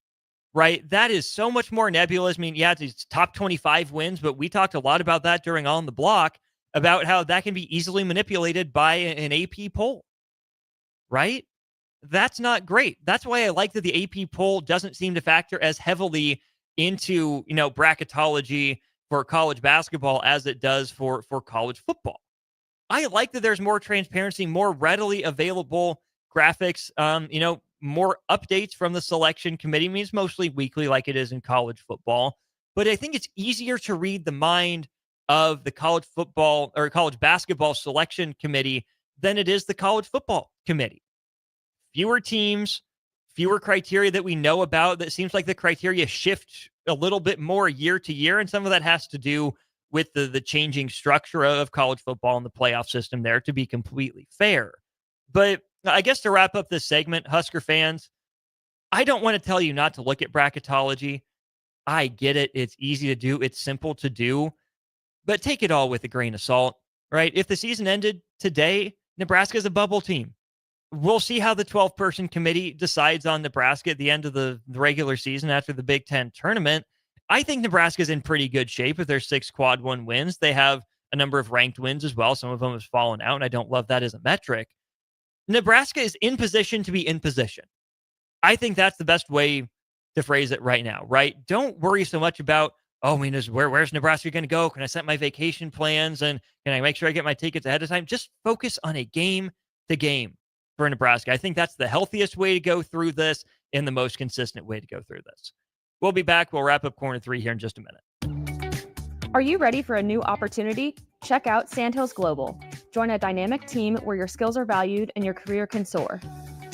right? That is so much more nebulous. I mean, yeah, it's top 25 wins, but we talked a lot about that during On the Block, about how that can be easily manipulated by an AP poll, right? That's not great. That's why I like that the AP poll doesn't seem to factor as heavily into, bracketology for college basketball as it does for college football. I like that there's more transparency, more readily available graphics, more updates from the selection committee. I mean, it's mostly weekly like it is in college football, but I think it's easier to read the mind of the college football or college basketball selection committee than it is the college football committee. Fewer teams, fewer criteria that we know about. That seems like the criteria shift a little bit more year to year, and some of that has to do with the changing structure of college football and the playoff system there, to be completely fair. But I guess to wrap up this segment, Husker fans, I don't want to tell you not to look at bracketology. I get it. It's easy to do. It's simple to do. But take it all with a grain of salt, right? If the season ended today, Nebraska's a bubble team. We'll see how the 12-person committee decides on Nebraska at the end of the regular season after the Big Ten tournament. I think Nebraska's in pretty good shape with their 6 quad 1 wins. They have a number of ranked wins as well. Some of them have fallen out, and I don't love that as a metric. Nebraska is in position to be in position. I think that's the best way to phrase it right now, right? Don't worry so much about, where's Nebraska going to go? Can I set my vacation plans? And can I make sure I get my tickets ahead of time? Just focus on a game to game for Nebraska. I think that's the healthiest way to go through this and the most consistent way to go through this. We'll be back. We'll wrap up Corner 3 here in just a minute. Are you ready for a new opportunity? Check out Sandhills Global. Join a dynamic team where your skills are valued and your career can soar.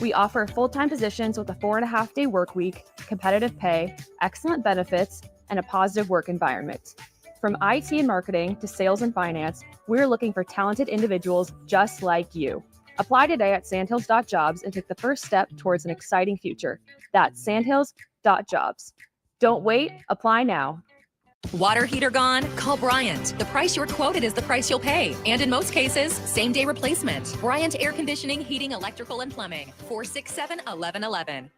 We offer full-time positions with a 4.5-day work week, competitive pay, excellent benefits, and a positive work environment. From IT and marketing to sales and finance, we're looking for talented individuals just like you. Apply today at sandhills.jobs and take the first step towards an exciting future. That's sandhills.jobs. Don't wait, apply now. Water heater gone? Call Bryant. The price you're quoted is the price you'll pay. And in most cases, same-day replacement. Bryant Air Conditioning, Heating, Electrical, and Plumbing. 467-1111.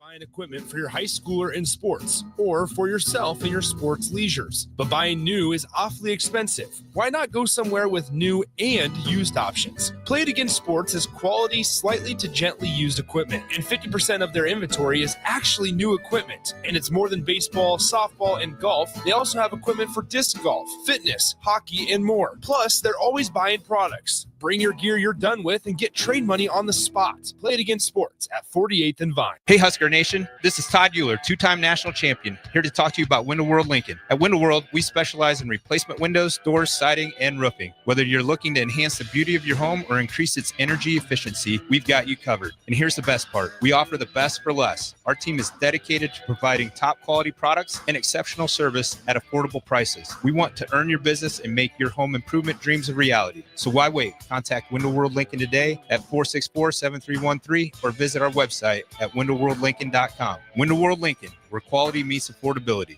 Buying equipment for your high schooler in sports or for yourself in your sports leisures. But buying new is awfully expensive. Why not go somewhere with new and used options? Play It Again Sports has quality, slightly to gently used equipment, and 50% of their inventory is actually new equipment. And it's more than baseball, softball, and golf. They also have equipment for disc golf, fitness, hockey, and more. Plus, they're always buying products. Bring your gear you're done with and get trade money on the spot. Play It Again Sports at 48th and Vine. Hey, Husker Nation. This is Todd Euler, two-time national champion, here to talk to you about Window World Lincoln. At Window World, we specialize in replacement windows, doors, siding, and roofing. Whether you're looking to enhance the beauty of your home or increase its energy efficiency, we've got you covered. And here's the best part. We offer the best for less. Our team is dedicated to providing top-quality products and exceptional service at affordable prices. We want to earn your business and make your home improvement dreams a reality. So why wait? Contact Window World Lincoln today at 464-7313 or visit our website at windowworldlincoln.com. Window World Lincoln, where quality meets affordability.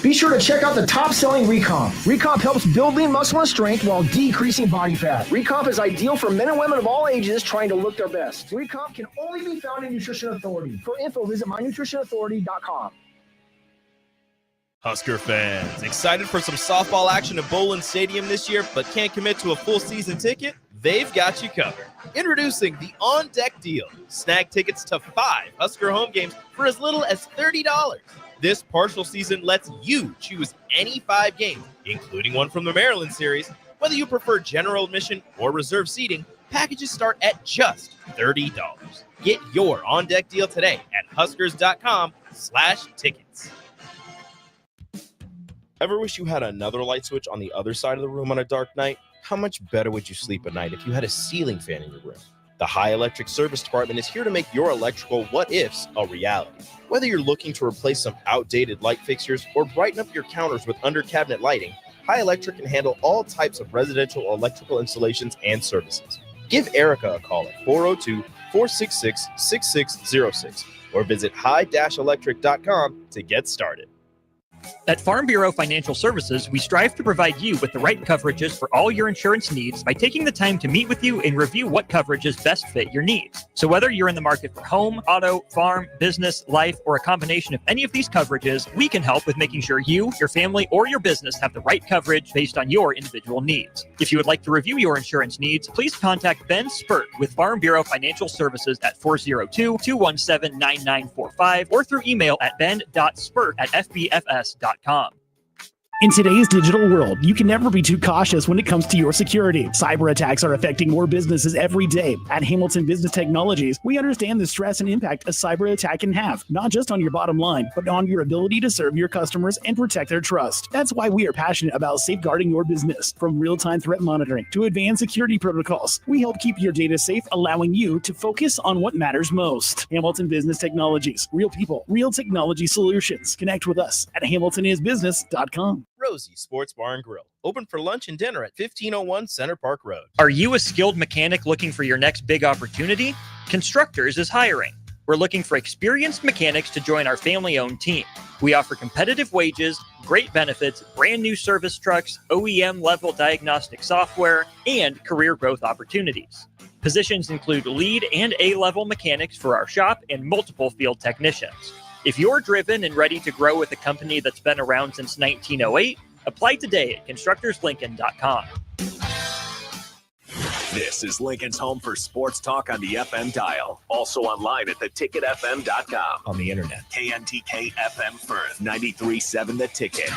Be sure to check out the top-selling Recomp. Recomp helps build lean muscle and strength while decreasing body fat. Recomp is ideal for men and women of all ages trying to look their best. Recomp can only be found in Nutrition Authority. For info, visit mynutritionauthority.com. Husker fans, excited for some softball action at Bowling Stadium this year, but can't commit to a full season ticket? They've got you covered. Introducing the On Deck Deal. Snag tickets to 5 Husker home games for as little as $30. This partial season lets you choose any 5 games, including one from the Maryland series. Whether you prefer general admission or reserve seating, packages start at just $30. Get your On Deck Deal today at huskers.com/tickets. Ever wish you had another light switch on the other side of the room on a dark night? How much better would you sleep at night if you had a ceiling fan in your room? The High Electric Service Department is here to make your electrical what-ifs a reality. Whether you're looking to replace some outdated light fixtures or brighten up your counters with under-cabinet lighting, High Electric can handle all types of residential electrical installations and services. Give Erica a call at 402-466-6606 or visit high-electric.com to get started. At Farm Bureau Financial Services, we strive to provide you with the right coverages for all your insurance needs by taking the time to meet with you and review what coverages best fit your needs. So whether you're in the market for home, auto, farm, business, life, or a combination of any of these coverages, we can help with making sure you, your family, or your business have the right coverage based on your individual needs. If you would like to review your insurance needs, please contact Ben Spurt with Farm Bureau Financial Services at 402-217-9945 or through email at ben.spurt@fbfs.com. In today's digital world, you can never be too cautious when it comes to your security. Cyber attacks are affecting more businesses every day. At Hamilton Business Technologies, we understand the stress and impact a cyber attack can have, not just on your bottom line, but on your ability to serve your customers and protect their trust. That's why we are passionate about safeguarding your business. From real-time threat monitoring to advanced security protocols, we help keep your data safe, allowing you to focus on what matters most. Hamilton Business Technologies. Real people, real technology solutions. Connect with us at hamiltonisbusiness.com. Rosie Sports Bar and Grill, open for lunch and dinner at 1501 Center Park Road. Are you a skilled mechanic looking for your next big opportunity? Constructors is hiring. We're looking for experienced mechanics to join our family-owned team. We offer competitive wages, great benefits, brand new service trucks, OEM-level diagnostic software, and career growth opportunities. Positions include lead and A-level mechanics for our shop and multiple field technicians. If you're driven and ready to grow with a company that's been around since 1908, apply today at constructorslincoln.com. This is Lincoln's home for sports talk on the FM dial. Also online at theticketfm.com. On the internet. KNTK FM Firth, 93.7 The Ticket.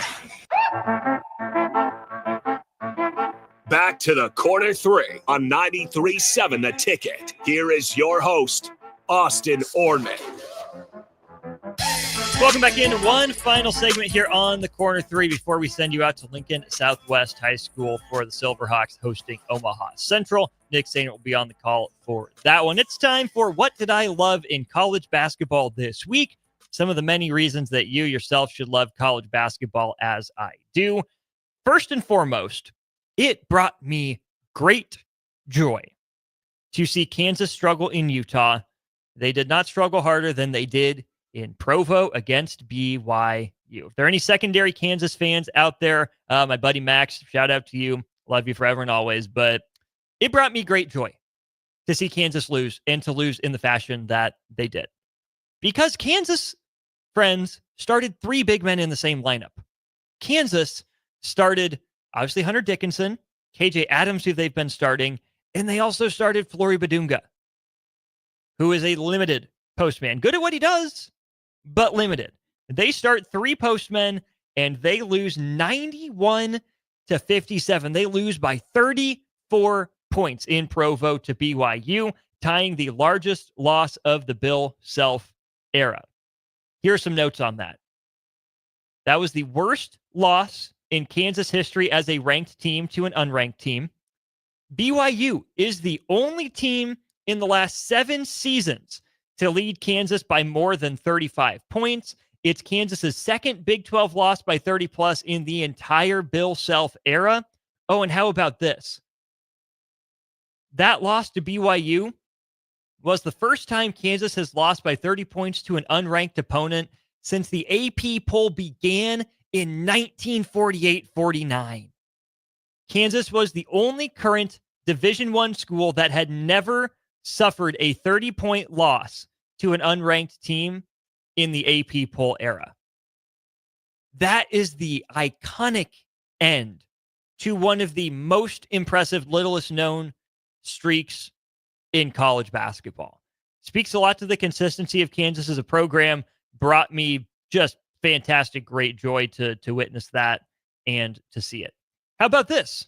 Back to the corner 3 on 93.7 The Ticket. Here is your host, Austin Oerman. Welcome back into one final segment here on the Corner 3 before we send you out to Lincoln Southwest High School for the Silverhawks hosting Omaha Central. Nick Sainert will be on the call for that one. It's time for What Did I Love in College Basketball This Week? Some of the many reasons that you yourself should love college basketball as I do. First and foremost, it brought me great joy to see Kansas struggle in Utah. They did not struggle harder than they did in Provo against BYU. If there are any secondary Kansas fans out there, my buddy Max, shout out to you. Love you forever and always. But it brought me great joy to see Kansas lose and to lose in the fashion that they did. Because Kansas, friends, started 3 big men in the same lineup. Kansas started, obviously, Hunter Dickinson, KJ Adams, who they've been starting, and they also started Flory Badunga, who is a limited postman. Good at what he does, but limited. They start 3 postmen, and they lose 91-57. They lose by 34 points in Provo to BYU, tying the largest loss of the Bill Self era. Here are some notes on that. That was the worst loss in Kansas history as a ranked team to an unranked team. BYU is the only team in the last 7 seasons to lead Kansas by more than 35 points. It's Kansas's second Big 12 loss by 30 plus in the entire Bill Self era. Oh, and how about this? That loss to BYU was the first time Kansas has lost by 30 points to an unranked opponent since the AP poll began in 1948-49. Kansas was the only current Division I school that had never suffered a 30-point loss to an unranked team in the AP poll era. That is the iconic end to one of the most impressive, littlest known streaks in college basketball. Speaks a lot to the consistency of Kansas as a program. Brought me just fantastic, great joy to witness that and to see it. How about this?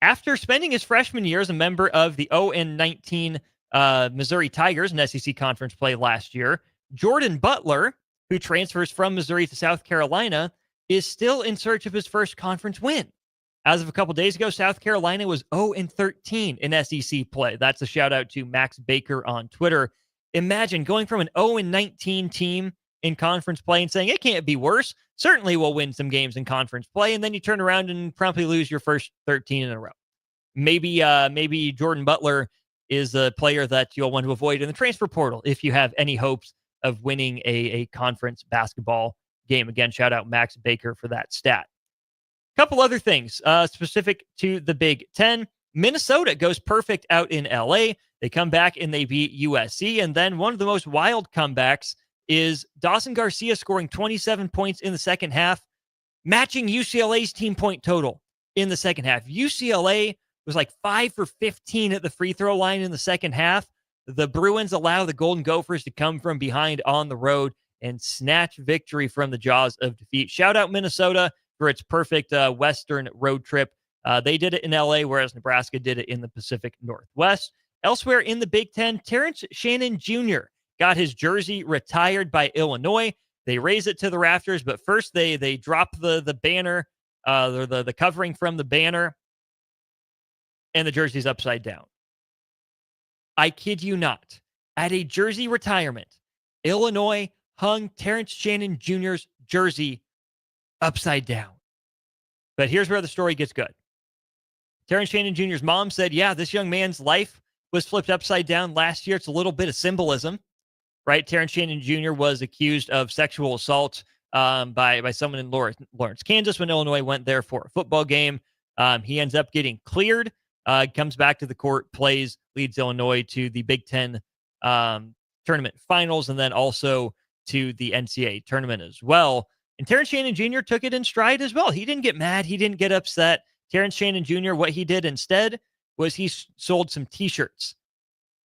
After spending his freshman year as a member of the 0-19 Missouri Tigers in SEC conference play last year, Jordan Butler, who transfers from Missouri to South Carolina, is still in search of his first conference win. As of a couple days ago, South Carolina was 0-13 in SEC play. That's a shout out to Max Baker on Twitter. Imagine going from an 0-19 team in conference play and saying, it can't be worse. Certainly we'll win some games in conference play. And then you turn around and promptly lose your first 13 in a row. Maybe Jordan Butler is a player that you'll want to avoid in the transfer portal if you have any hopes of winning a conference basketball game. Again, shout out Max Baker for that stat. Couple other things specific to the Big Ten. Minnesota goes perfect out in LA. They come back and they beat USC. And then one of the most wild comebacks is Dawson Garcia scoring 27 points in the second half, matching UCLA's team point total in the second half. UCLA was like 5 for 15 at the free throw line in the second half. The Bruins allow the Golden Gophers to come from behind on the road and snatch victory from the jaws of defeat. Shout out Minnesota for its perfect Western road trip. They did it in LA, whereas Nebraska did it in the Pacific Northwest. Elsewhere in the Big Ten, Terrence Shannon Jr. got his jersey retired by Illinois. They raise it to the rafters, but first they drop the banner, the covering from the banner, and the jersey's upside down. I kid you not. At a jersey retirement, Illinois hung Terrence Shannon Jr.'s jersey upside down. But here's where the story gets good. Terrence Shannon Jr.'s mom said, yeah, this young man's life was flipped upside down last year. It's a little bit of symbolism, right? Terrence Shannon Jr. was accused of sexual assault by someone in Lawrence, Kansas, when Illinois went there for a football game. He ends up getting cleared, comes back to the court, plays, leads Illinois to the Big Ten tournament finals, and then also to the NCAA tournament as well. And Terrence Shannon Jr. took it in stride as well. He didn't get mad. He didn't get upset. Terrence Shannon Jr., what he did instead was he sold some T-shirts,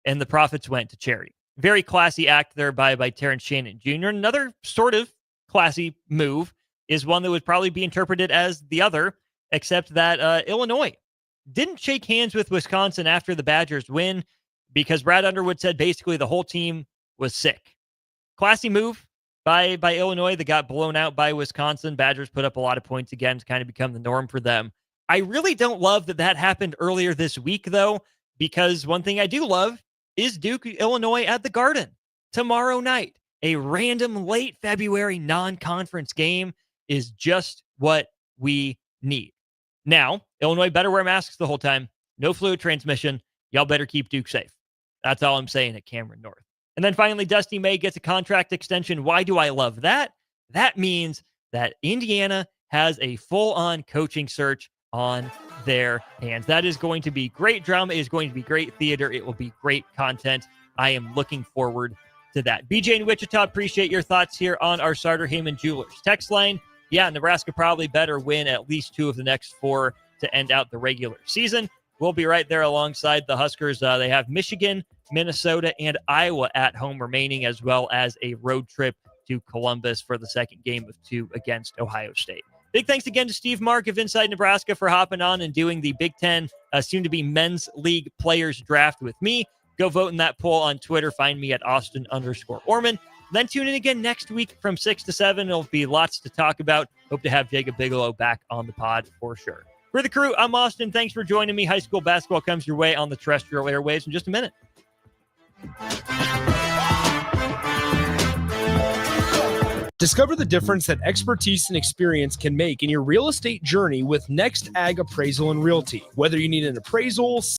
and the profits went to charity. Very classy act there by Terrence Shannon Jr. Another sort of classy move is one that would probably be interpreted as the other, except that Illinois didn't shake hands with Wisconsin after the Badgers win because Brad Underwood said basically the whole team was sick. Classy move by Illinois that got blown out by Wisconsin. Badgers put up a lot of points again to kind of become the norm for them. I really don't love that happened earlier this week, though, because one thing I do love is Duke, Illinois at the Garden tomorrow night. A random late February non-conference game is just what we need. Now, Illinois better wear masks the whole time. no fluid transmission. Y'all better keep Duke safe. That's all I'm saying at Cameron North. And then finally, Dusty May gets a contract extension. Why do I love that? That means that Indiana has a full-on coaching search on their hands. That is going to be great drama. It is going to be great theater. It will be great content. I am looking forward to that. BJ in Wichita, appreciate your thoughts here on our Sartor Heyman Jewelers text line. Yeah, Nebraska probably better win at least 2 of the next 4 to end out the regular season. We'll be right there alongside the Huskers. They have Michigan, Minnesota, and Iowa at home remaining, as well as a road trip to Columbus for the second game of 2 against Ohio State. Big thanks again to Steve Mark of Inside Nebraska for hopping on and doing the Big Ten, soon-to-be Men's League Players Draft with me. Go vote in that poll on Twitter. Find me at Austin_Oerman. Then tune in again next week from 6 to 7. There'll be lots to talk about. Hope to have Jacob Bigelow back on the pod for sure. For the crew, I'm Austin. Thanks for joining me. High school basketball comes your way on the terrestrial airwaves in just a minute. Discover the difference that expertise and experience can make in your real estate journey with Next Ag Appraisal and Realty. Whether you need an appraisal,